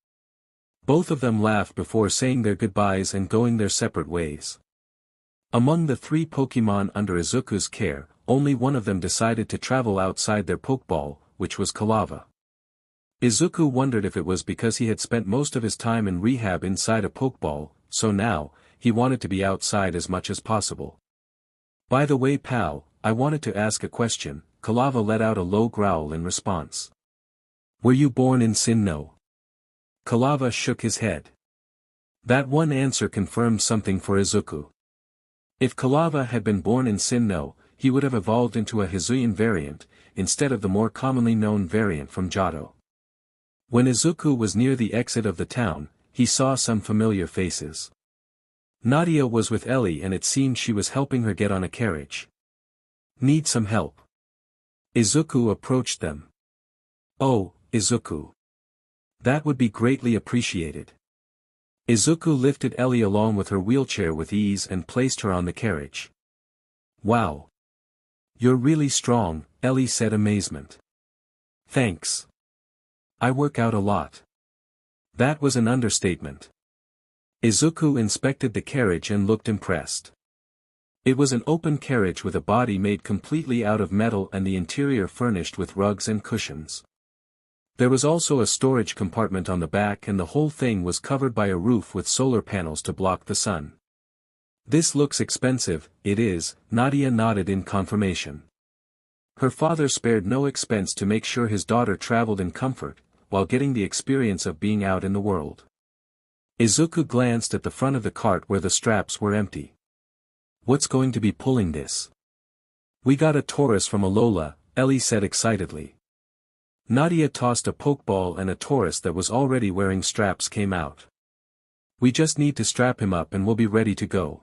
Both of them laughed before saying their goodbyes and going their separate ways. Among the 3 Pokémon under Izuku's care, only one of them decided to travel outside their Pokeball, which was Kalava. Izuku wondered if it was because he had spent most of his time in rehab inside a Pokeball, so now, he wanted to be outside as much as possible. By the way pal, I wanted to ask a question, Kalava let out a low growl in response. Were you born in Sinnoh? Kalava shook his head. That one answer confirmed something for Izuku. If Kalava had been born in Sinnoh, he would have evolved into a Hisuian variant, instead of the more commonly known variant from Johto. When Izuku was near the exit of the town, he saw some familiar faces. Nadia was with Ellie and it seemed she was helping her get on a carriage. Need some help? Izuku approached them. Oh, Izuku. That would be greatly appreciated. Izuku lifted Ellie along with her wheelchair with ease and placed her on the carriage. Wow. You're really strong, Ellie said amazement. Thanks. I work out a lot. That was an understatement. Izuku inspected the carriage and looked impressed. It was an open carriage with a body made completely out of metal and the interior furnished with rugs and cushions. There was also a storage compartment on the back and the whole thing was covered by a roof with solar panels to block the sun. This looks expensive, it is, Nadia nodded in confirmation. Her father spared no expense to make sure his daughter traveled in comfort, while getting the experience of being out in the world. Izuku glanced at the front of the cart where the straps were empty. What's going to be pulling this? We got a Taurus from Alola, Ellie said excitedly. Nadia tossed a Pokeball and a Taurus that was already wearing straps came out. We just need to strap him up and we'll be ready to go.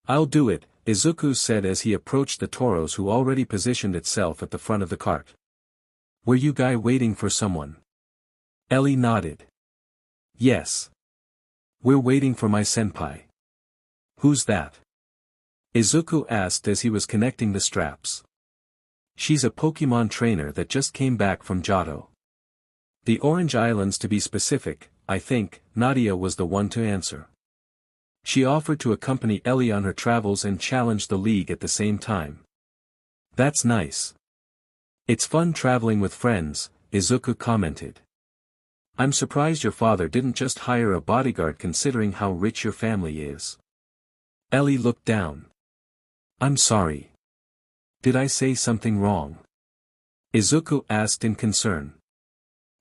I'll do it, Izuku said as he approached the Tauros who already positioned itself at the front of the cart. Were you guy waiting for someone? Ellie nodded. Yes. We're waiting for my senpai. Who's that? Izuku asked as he was connecting the straps. She's a Pokémon trainer that just came back from Johto. The Orange Islands to be specific, I think. Nadia was the one to answer. She offered to accompany Ellie on her travels and challenge the League at the same time. That's nice. It's fun traveling with friends, Izuku commented. I'm surprised your father didn't just hire a bodyguard considering how rich your family is. Ellie looked down. I'm sorry. Did I say something wrong? Izuku asked in concern.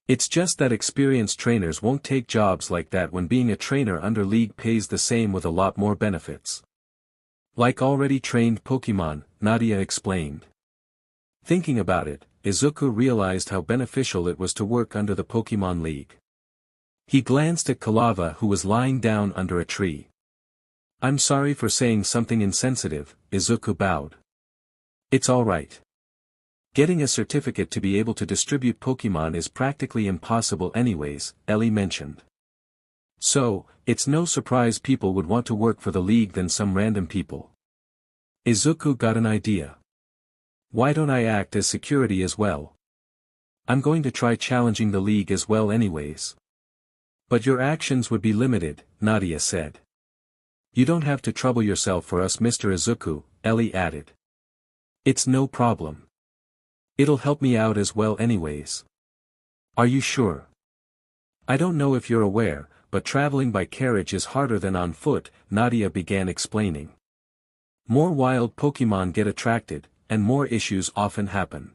It's just that experienced trainers won't take jobs like that when being a trainer under League pays the same with a lot more benefits. Like already trained Pokémon, Nadia explained. Thinking about it, Izuku realized how beneficial it was to work under the Pokémon League. He glanced at Kalava who was lying down under a tree. I'm sorry for saying something insensitive, Izuku bowed. It's alright. Getting a certificate to be able to distribute Pokémon is practically impossible anyways, Ellie mentioned. So, it's no surprise people would want to work for the League than some random people. Izuku got an idea. Why don't I act as security as well? I'm going to try challenging the League as well anyways. But your actions would be limited, Nadia said. You don't have to trouble yourself for us, Mr. Izuku, Ellie added. It's no problem. It'll help me out as well anyways. Are you sure? I don't know if you're aware, but traveling by carriage is harder than on foot, Nadia began explaining. More wild Pokémon get attracted, and more issues often happen.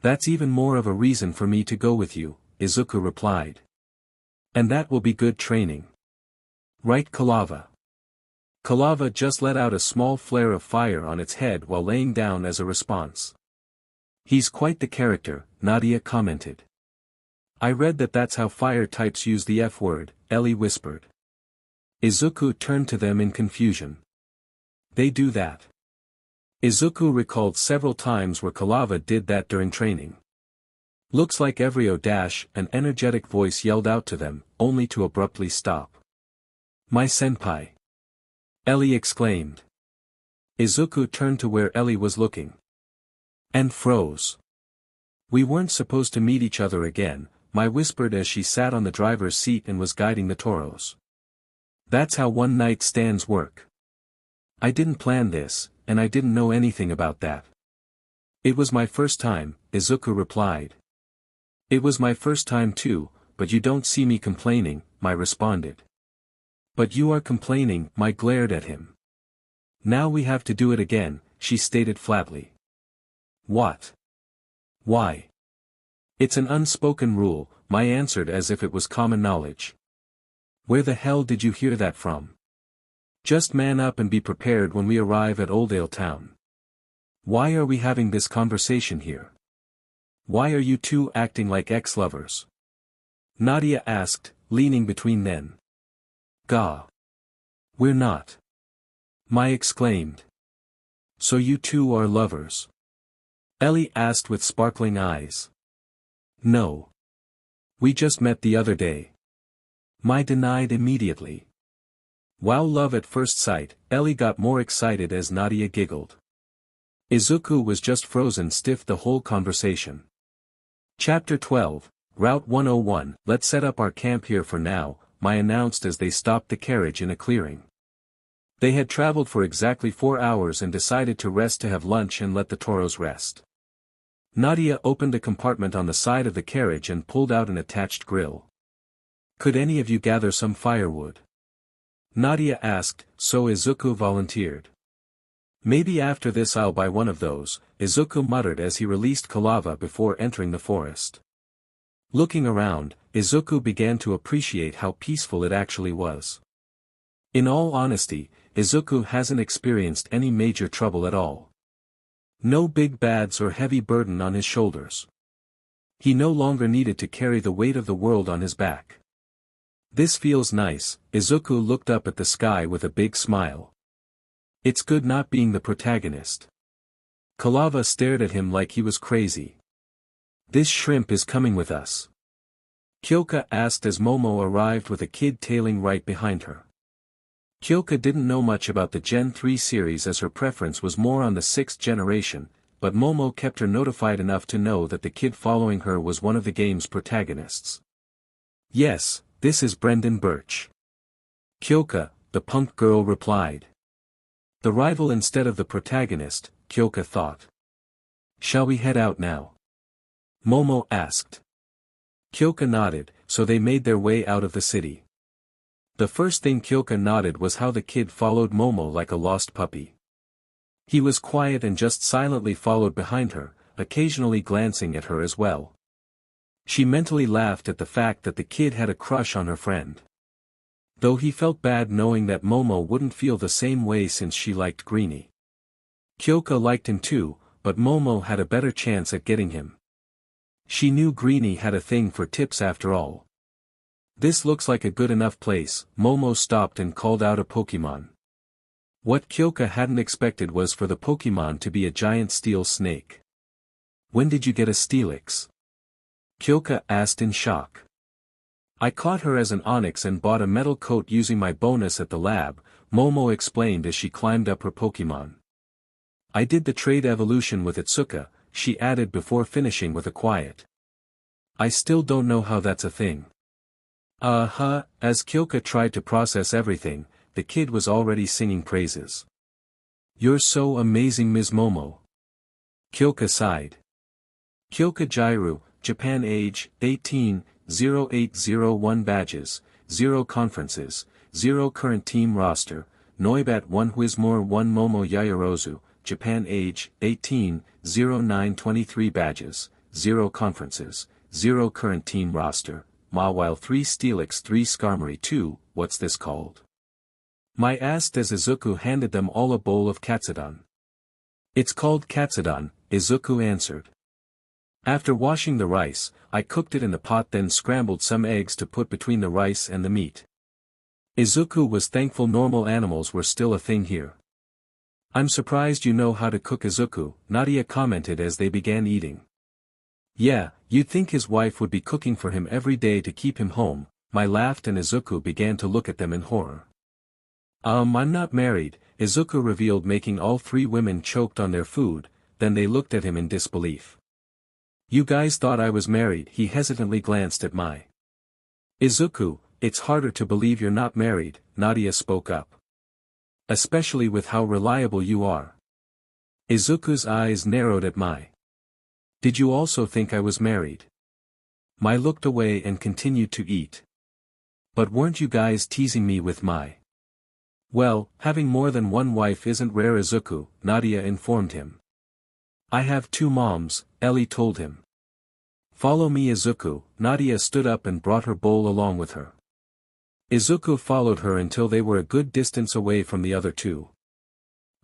That's even more of a reason for me to go with you, Izuku replied. And that will be good training. Right, Kalava? Kalava just let out a small flare of fire on its head while laying down as a response. He's quite the character, Nadia commented. I read that that's how fire types use the F word, Ellie whispered. Izuku turned to them in confusion. They do that. Izuku recalled several times where Kalava did that during training. Looks like Evrio dash, an energetic voice yelled out to them, only to abruptly stop. My senpai! Ellie exclaimed. Izuku turned to where Ellie was looking. And froze. We weren't supposed to meet each other again, Mai whispered as she sat on the driver's seat and was guiding the toros. That's how one-night stands work. I didn't plan this, and I didn't know anything about that. It was my first time, Izuku replied. It was my first time too, but you don't see me complaining, Mai responded. But you are complaining, Mai glared at him. Now we have to do it again, she stated flatly. What? Why? It's an unspoken rule, Mai answered as if it was common knowledge. Where the hell did you hear that from? Just man up and be prepared when we arrive at Oldale Town. Why are we having this conversation here? Why are you two acting like ex-lovers? Nadia asked, leaning between them. Gah. We're not. Mai exclaimed. So you two are lovers? Ellie asked with sparkling eyes. No. We just met the other day. Mai denied immediately. Wow, love at first sight, Ellie got more excited as Nadia giggled. Izuku was just frozen stiff the whole conversation. Chapter 12, Route 101, let's set up our camp here for now, Mai announced as they stopped the carriage in a clearing. They had traveled for exactly 4 hours and decided to rest to have lunch and let the toros rest. Nadia opened a compartment on the side of the carriage and pulled out an attached grill. Could any of you gather some firewood? Nadia asked, so Izuku volunteered. Maybe after this I'll buy one of those, Izuku muttered as he released Kalava before entering the forest. Looking around, Izuku began to appreciate how peaceful it actually was. In all honesty, Izuku hasn't experienced any major trouble at all. No big bads or heavy burden on his shoulders. He no longer needed to carry the weight of the world on his back. This feels nice, Izuku looked up at the sky with a big smile. It's good not being the protagonist. Kalava stared at him like he was crazy. This shrimp is coming with us. Kyoka asked as Momo arrived with a kid tailing right behind her. Kyoka didn't know much about the Gen 3 series as her preference was more on the 6th generation, but Momo kept her notified enough to know that the kid following her was one of the game's protagonists. Yes, this is Brendan Birch. Kyoka, the punk girl replied. The rival instead of the protagonist, Kyoka thought. Shall we head out now? Momo asked. Kyoka nodded, so they made their way out of the city. The first thing Kyoka noted was how the kid followed Momo like a lost puppy. He was quiet and just silently followed behind her, occasionally glancing at her as well. She mentally laughed at the fact that the kid had a crush on her friend. Though he felt bad knowing that Momo wouldn't feel the same way since she liked Greenie. Kyoka liked him too, but Momo had a better chance at getting him. She knew Greenie had a thing for tips after all. This looks like a good enough place. Momo stopped and called out a Pokémon. What Kyoka hadn't expected was for the Pokémon to be a giant steel snake. When did you get a Steelix? Kyoka asked in shock. I caught her as an Onyx and bought a metal coat using my bonus at the lab, Momo explained as she climbed up her Pokémon. I did the trade evolution with Itsuka, she added before finishing with a quiet. I still don't know how that's a thing. As Kyoka tried to process everything, the kid was already singing praises. You're so amazing, Ms. Momo. Kyoka sighed. Kyoka Jairu, Japan age, 18, 0801 badges, 0 conferences, 0 current team roster, Noibat 1 Whizmore 1 Momo Yayorozu, Japan age, 18, 0923 badges, 0 conferences, 0 current team roster, Mawile 3 Steelix 3 Skarmory 2, what's this called? Mai asked as Izuku handed them all a bowl of katsudon. It's called katsudon, Izuku answered. After washing the rice, I cooked it in the pot then scrambled some eggs to put between the rice and the meat. Izuku was thankful normal animals were still a thing here. I'm surprised you know how to cook, Izuku, Nadia commented as they began eating. Yeah, you'd think his wife would be cooking for him every day to keep him home, Mai laughed and Izuku began to look at them in horror. I'm not married, Izuku revealed making all 3 women choked on their food, then they looked at him in disbelief. You guys thought I was married, he hesitantly glanced at Mai. Izuku, it's harder to believe you're not married, Nadia spoke up. Especially with how reliable you are. Izuku's eyes narrowed at Mai. Did you also think I was married? Mai looked away and continued to eat. But weren't you guys teasing me with Mai? Well, having more than one wife isn't rare, Izuku, Nadia informed him. I have 2 moms, Ellie told him. Follow me, Izuku, Nadia stood up and brought her bowl along with her. Izuku followed her until they were a good distance away from the other 2.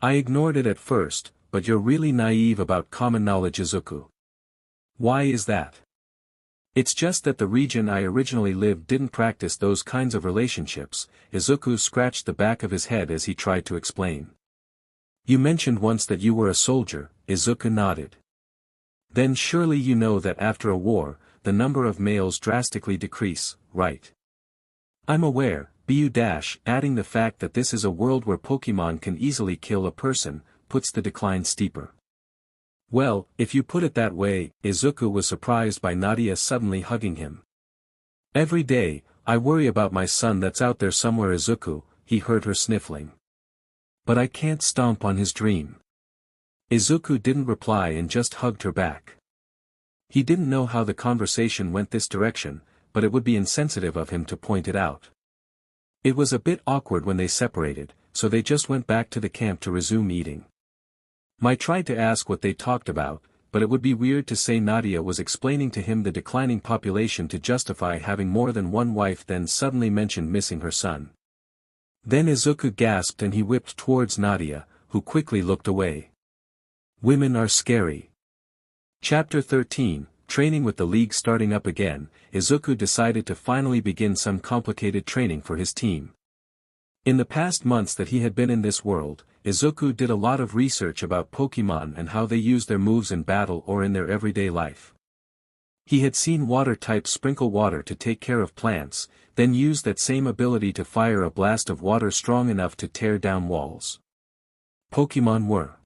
I ignored it at first, but you're really naive about common knowledge, Izuku. Why is that? It's just that the region I originally lived didn't practice those kinds of relationships, Izuku scratched the back of his head as he tried to explain. You mentioned once that you were a soldier, Izuku nodded. Then surely you know that after a war, the number of males drastically decrease, right? I'm aware, adding the fact that this is a world where Pokémon can easily kill a person, puts the decline steeper. Well, if you put it that way, Izuku was surprised by Nadia suddenly hugging him. Every day, I worry about my son that's out there somewhere, Izuku, he heard her sniffling. But I can't stomp on his dream. Izuku didn't reply and just hugged her back. He didn't know how the conversation went this direction, but it would be insensitive of him to point it out. It was a bit awkward when they separated, so they just went back to the camp to resume eating. Mai tried to ask what they talked about, but it would be weird to say Nadia was explaining to him the declining population to justify having more than one wife, then suddenly mentioned missing her son. Then Izuku gasped and he whipped towards Nadia, who quickly looked away. Women are scary. Chapter 13, Training with the League. Starting up again, Izuku decided to finally begin some complicated training for his team. In the past months that he had been in this world, Izuku did a lot of research about Pokémon and how they use their moves in battle or in their everyday life. He had seen water types sprinkle water to take care of plants, then use that same ability to fire a blast of water strong enough to tear down walls. Pokémon were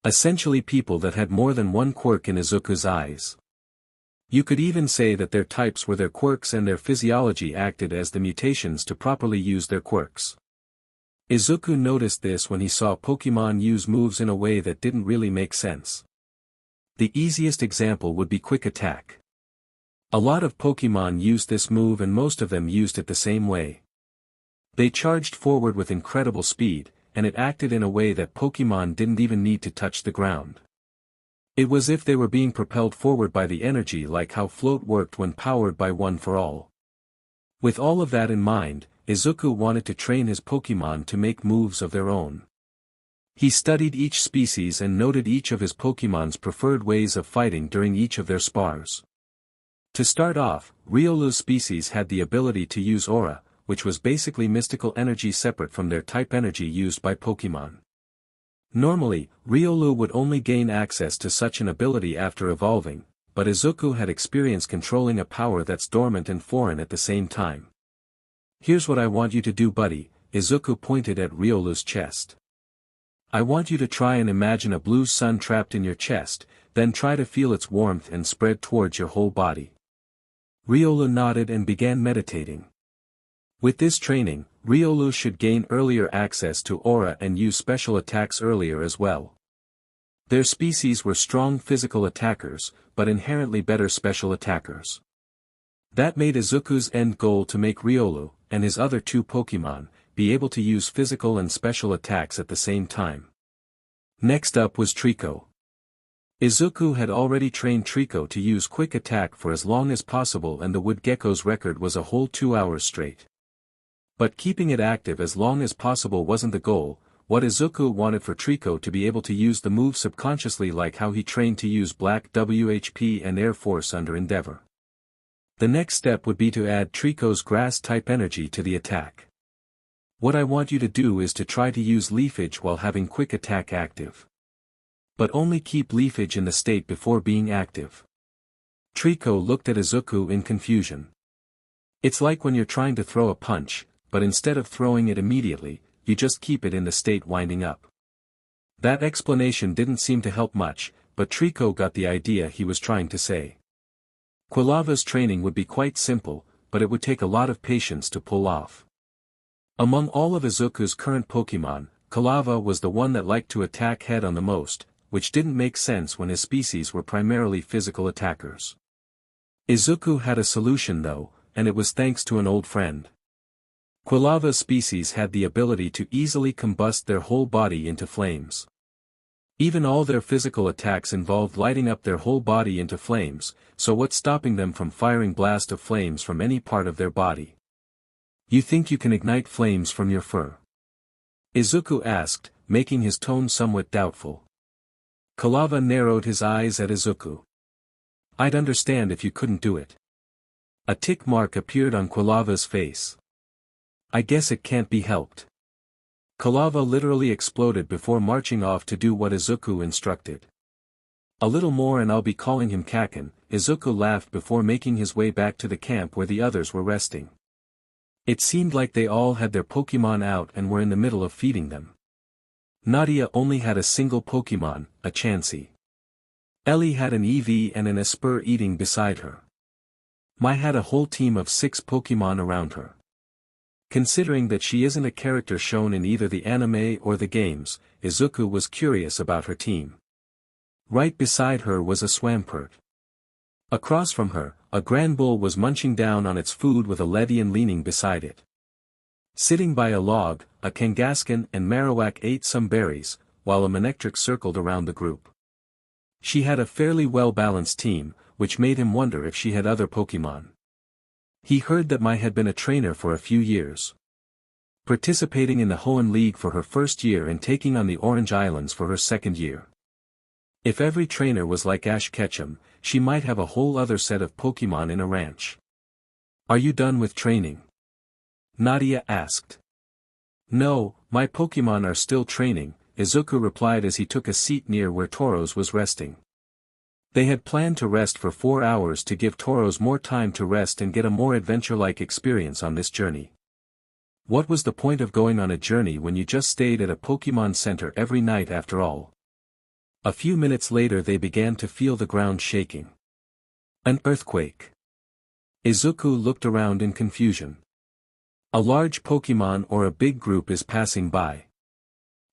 essentially people that had more than one quirk in Izuku's eyes. You could even say that their types were their quirks and their physiology acted as the mutations to properly use their quirks. Izuku noticed this when he saw Pokémon use moves in a way that didn't really make sense. The easiest example would be Quick Attack. A lot of Pokémon used this move and most of them used it the same way. They charged forward with incredible speed, and it acted in a way that Pokémon didn't even need to touch the ground. It was as if they were being propelled forward by the energy, like how float worked when powered by One for All. With all of that in mind, Izuku wanted to train his Pokémon to make moves of their own. He studied each species and noted each of his Pokémon's preferred ways of fighting during each of their spars. To start off, Riolu's species had the ability to use aura, which was basically mystical energy separate from their type energy used by Pokémon. Normally, Riolu would only gain access to such an ability after evolving, but Izuku had experience controlling a power that's dormant and foreign at the same time. "Here's what I want you to do, buddy," Izuku pointed at Riolu's chest. "I want you to try and imagine a blue sun trapped in your chest, then try to feel its warmth and spread towards your whole body." Riolu nodded and began meditating. With this training, Riolu should gain earlier access to aura and use special attacks earlier as well. Their species were strong physical attackers, but inherently better special attackers. That made Izuku's end goal to make Riolu, and his other two Pokémon, be able to use physical and special attacks at the same time. Next up was Trico. Izuku had already trained Trico to use quick attack for as long as possible, and the wood gecko's record was a whole 2 hours straight. But keeping it active as long as possible wasn't the goal. What Izuku wanted for Trico to be able to use the move subconsciously, like how he trained to use Black WHP and Air Force under Endeavor. The next step would be to add Trico's grass-type energy to the attack. "What I want you to do is to try to use Leafage while having quick attack active. But only keep Leafage in the state before being active." Trico looked at Izuku in confusion. "It's like when you're trying to throw a punch, but instead of throwing it immediately, you just keep it in the state winding up." That explanation didn't seem to help much, but Trico got the idea he was trying to say. Quilava's training would be quite simple, but it would take a lot of patience to pull off. Among all of Izuku's current Pokémon, Quilava was the one that liked to attack head-on the most, which didn't make sense when his species were primarily physical attackers. Izuku had a solution though, and it was thanks to an old friend. Quilava's species had the ability to easily combust their whole body into flames. Even all their physical attacks involved lighting up their whole body into flames, so what's stopping them from firing blast of flames from any part of their body? "You think you can ignite flames from your fur?" Izuku asked, making his tone somewhat doubtful. Quilava narrowed his eyes at Izuku. "I'd understand if you couldn't do it." A tick mark appeared on Quilava's face. "I guess it can't be helped." Quilava literally exploded before marching off to do what Izuku instructed. "A little more and I'll be calling him Kakin," Izuku laughed before making his way back to the camp where the others were resting. It seemed like they all had their Pokémon out and were in the middle of feeding them. Nadia only had a single Pokémon, a Chansey. Ellie had an Eevee and an Espurr eating beside her. Mai had a whole team of 6 Pokémon around her. Considering that she isn't a character shown in either the anime or the games, Izuku was curious about her team. Right beside her was a Swampert. Across from her, a Granbull was munching down on its food with a Ledian leaning beside it. Sitting by a log, a Kangaskhan and Marowak ate some berries, while a Manectric circled around the group. She had a fairly well-balanced team, which made him wonder if she had other Pokémon. He heard that Mai had been a trainer for a few years, participating in the Hoenn League for her first year and taking on the Orange Islands for her second year. If every trainer was like Ash Ketchum, she might have a whole other set of Pokémon in a ranch. "Are you done with training?" Nadia asked. "No, my Pokémon are still training," Izuku replied as he took a seat near where Tauros was resting. They had planned to rest for 4 hours to give Tauros more time to rest and get a more adventure-like experience on this journey. What was the point of going on a journey when you just stayed at a Pokémon Center every night after all? A few minutes later they began to feel the ground shaking. An earthquake. Izuku looked around in confusion. A large Pokémon or a big group is passing by.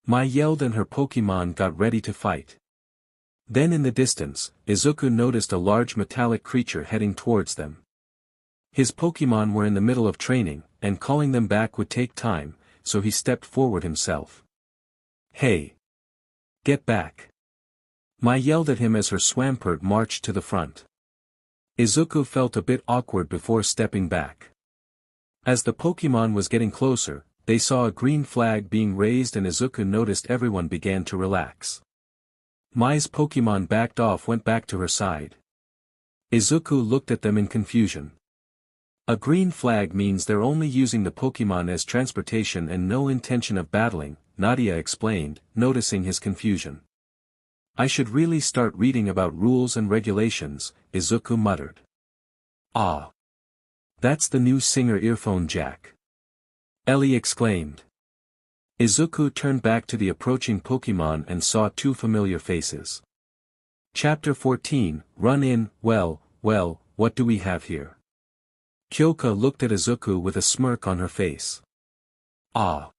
Mai yelled and her Pokémon got ready to fight. Then in the distance, Izuku noticed a large metallic creature heading towards them. His Pokémon were in the middle of training, and calling them back would take time, so he stepped forward himself. "Hey! Get back!" Mai yelled at him as her Swampert marched to the front. Izuku felt a bit awkward before stepping back. As the Pokémon was getting closer, they saw a green flag being raised and Izuku noticed everyone began to relax. Mai's Pokémon backed off, went back to her side. Izuku looked at them in confusion. A green flag means they're only using the Pokémon as transportation and no intention of battling, Nadia explained, noticing his confusion. "I should really start reading about rules and regulations," Izuku muttered. "Ah! That's the new singer earphone jack!" Ellie exclaimed. Izuku turned back to the approaching Pokémon and saw 2 familiar faces. Chapter 14, Run In. Well, what do we have here? Kyoka looked at Izuku with a smirk on her face. "Ah!"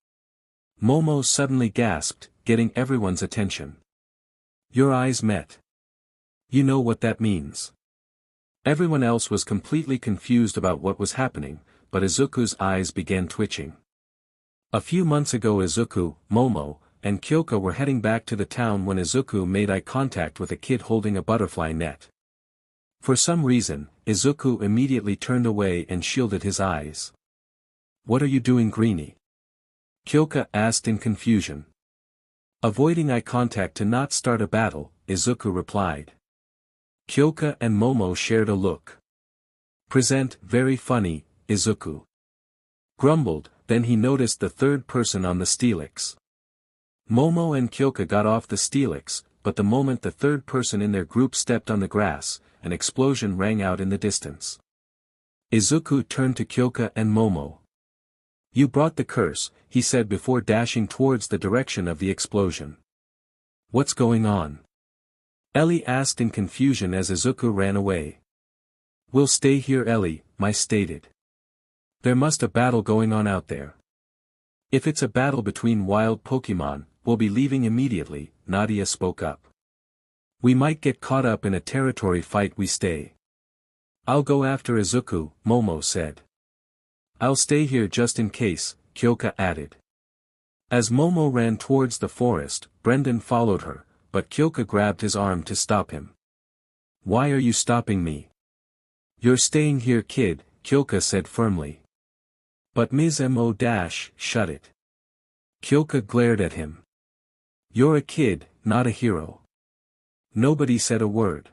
Momo suddenly gasped, getting everyone's attention. "Your eyes met. You know what that means." Everyone else was completely confused about what was happening, but Izuku's eyes began twitching. A few months ago Izuku, Momo, and Kyoka were heading back to the town when Izuku made eye contact with a kid holding a butterfly net. For some reason, Izuku immediately turned away and shielded his eyes. "What are you doing, Greenie?" Kyoka asked in confusion. "Avoiding eye contact to not start a battle," Izuku replied. Kyoka and Momo shared a look. "Present, very funny," Izuku grumbled, then he noticed the third person on the Steelix. Momo and Kyoka got off the Steelix, but the moment the third person in their group stepped on the grass, an explosion rang out in the distance. Izuku turned to Kyoka and Momo. "You brought the curse," he said before dashing towards the direction of the explosion. "What's going on?" Ellie asked in confusion as Izuku ran away. "We'll stay here, Ellie," Mai stated. "There must a battle going on out there." "If it's a battle between wild Pokémon, we'll be leaving immediately," Nadia spoke up. "We might get caught up in a territory fight, we stay." "I'll go after Izuku," Momo said. "I'll stay here just in case," Kyoka added. As Momo ran towards the forest, Brendan followed her, but Kyoka grabbed his arm to stop him. "Why are you stopping me?" "You're staying here, kid," Kyoka said firmly. "But Ms. Mo shut it." Kyoka glared at him. "You're a kid, not a hero." Nobody said a word.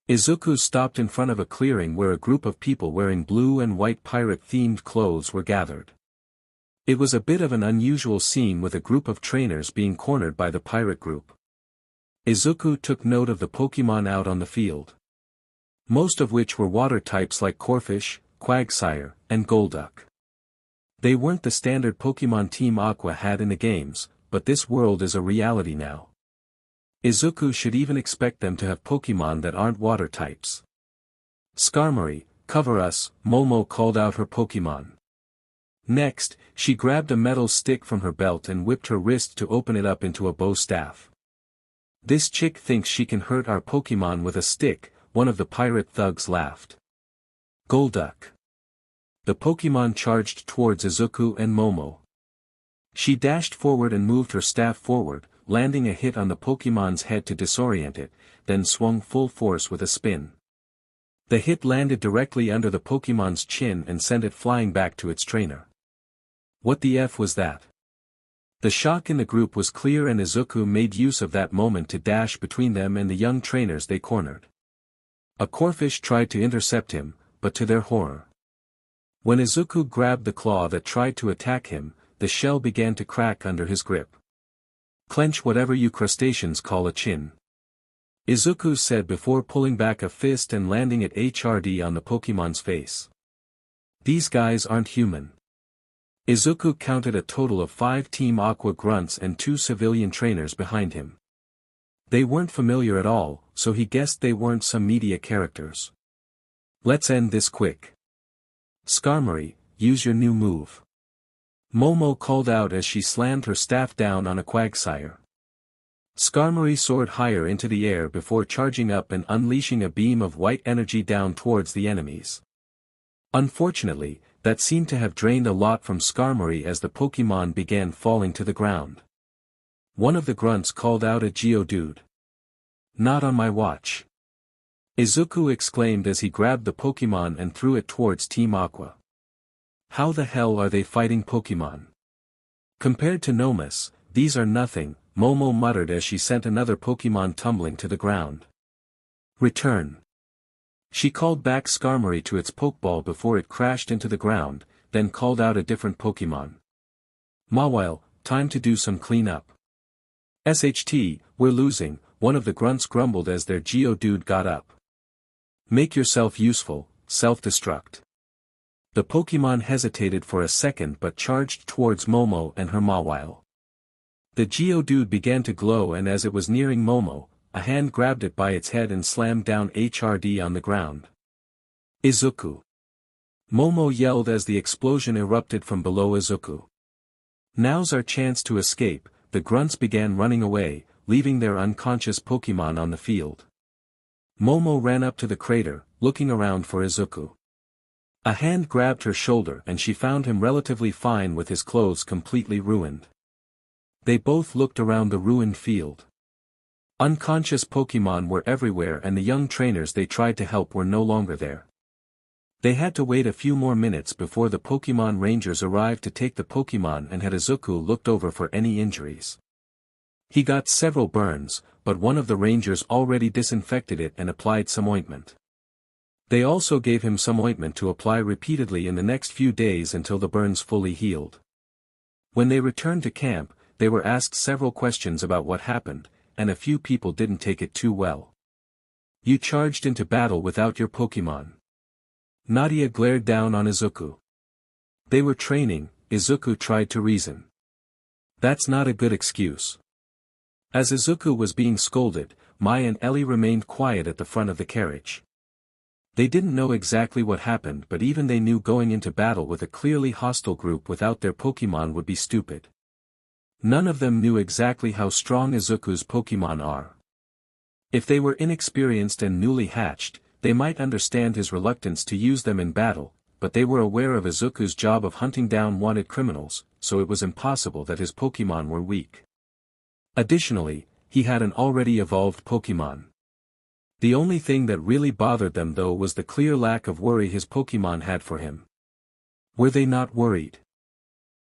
Izuku stopped in front of a clearing where a group of people wearing blue and white pirate-themed clothes were gathered. It was a bit of an unusual scene with a group of trainers being cornered by the pirate group. Izuku took note of the Pokémon out on the field. Most of which were water types like Corphish, Quagsire, and Golduck. They weren't the standard Pokémon Team Aqua had in the games, but this world is a reality now. Izuku should even expect them to have Pokémon that aren't water types. "Skarmory, cover us," Momo called out her Pokémon. Next, she grabbed a metal stick from her belt and whipped her wrist to open it up into a bow staff. "This chick thinks she can hurt our Pokémon with a stick," one of the pirate thugs laughed. Golduck. The Pokémon charged towards Izuku and Momo. She dashed forward and moved her staff forward, landing a hit on the Pokémon's head to disorient it, then swung full force with a spin. The hit landed directly under the Pokémon's chin and sent it flying back to its trainer. What the F was that? The shock in the group was clear and Izuku made use of that moment to dash between them and the young trainers they cornered. A Corphish tried to intercept him, but to their horror. When Izuku grabbed the claw that tried to attack him, the shell began to crack under his grip. "Clench whatever you crustaceans call a chin." Izuku said before pulling back a fist and landing it HRD on the Pokemon's face. These guys aren't human. Izuku counted a total of 5 Team Aqua grunts and 2 civilian trainers behind him. They weren't familiar at all, so he guessed they weren't some media characters. Let's end this quick. Skarmory, use your new move. Momo called out as she slammed her staff down on a Quagsire. Skarmory soared higher into the air before charging up and unleashing a beam of white energy down towards the enemies. Unfortunately, that seemed to have drained a lot from Skarmory as the Pokémon began falling to the ground. One of the grunts called out a Geodude. Not on my watch. Izuku exclaimed as he grabbed the Pokémon and threw it towards Team Aqua. How the hell are they fighting Pokémon? Compared to Nomus, these are nothing, Momo muttered as she sent another Pokémon tumbling to the ground. Return. She called back Skarmory to its Pokeball before it crashed into the ground, then called out a different Pokémon. Mawile, time to do some cleanup. SHT, we're losing, one of the grunts grumbled as their Geodude got up. Make yourself useful, self-destruct. The Pokémon hesitated for a second but charged towards Momo and her Mawile. The Geodude began to glow and as it was nearing Momo, a hand grabbed it by its head and slammed down HRD on the ground. Izuku. Momo yelled as the explosion erupted from below Izuku. Now's our chance to escape, the grunts began running away, leaving their unconscious Pokémon on the field. Momo ran up to the crater, looking around for Izuku. A hand grabbed her shoulder and she found him relatively fine with his clothes completely ruined. They both looked around the ruined field. Unconscious Pokémon were everywhere and the young trainers they tried to help were no longer there. They had to wait a few more minutes before the Pokémon Rangers arrived to take the Pokémon and had Izuku looked over for any injuries. He got several burns, but one of the Rangers already disinfected it and applied some ointment. They also gave him some ointment to apply repeatedly in the next few days until the burns fully healed. When they returned to camp, they were asked several questions about what happened, and a few people didn't take it too well. You charged into battle without your Pokémon. Nadia glared down on Izuku. They were training, Izuku tried to reason. That's not a good excuse. As Izuku was being scolded, Mai and Ellie remained quiet at the front of the carriage. They didn't know exactly what happened but even they knew going into battle with a clearly hostile group without their Pokémon would be stupid. None of them knew exactly how strong Izuku's Pokémon are. If they were inexperienced and newly hatched, they might understand his reluctance to use them in battle, but they were aware of Izuku's job of hunting down wanted criminals, so it was impossible that his Pokémon were weak. Additionally, he had an already evolved Pokémon. The only thing that really bothered them though was the clear lack of worry his Pokémon had for him. Were they not worried?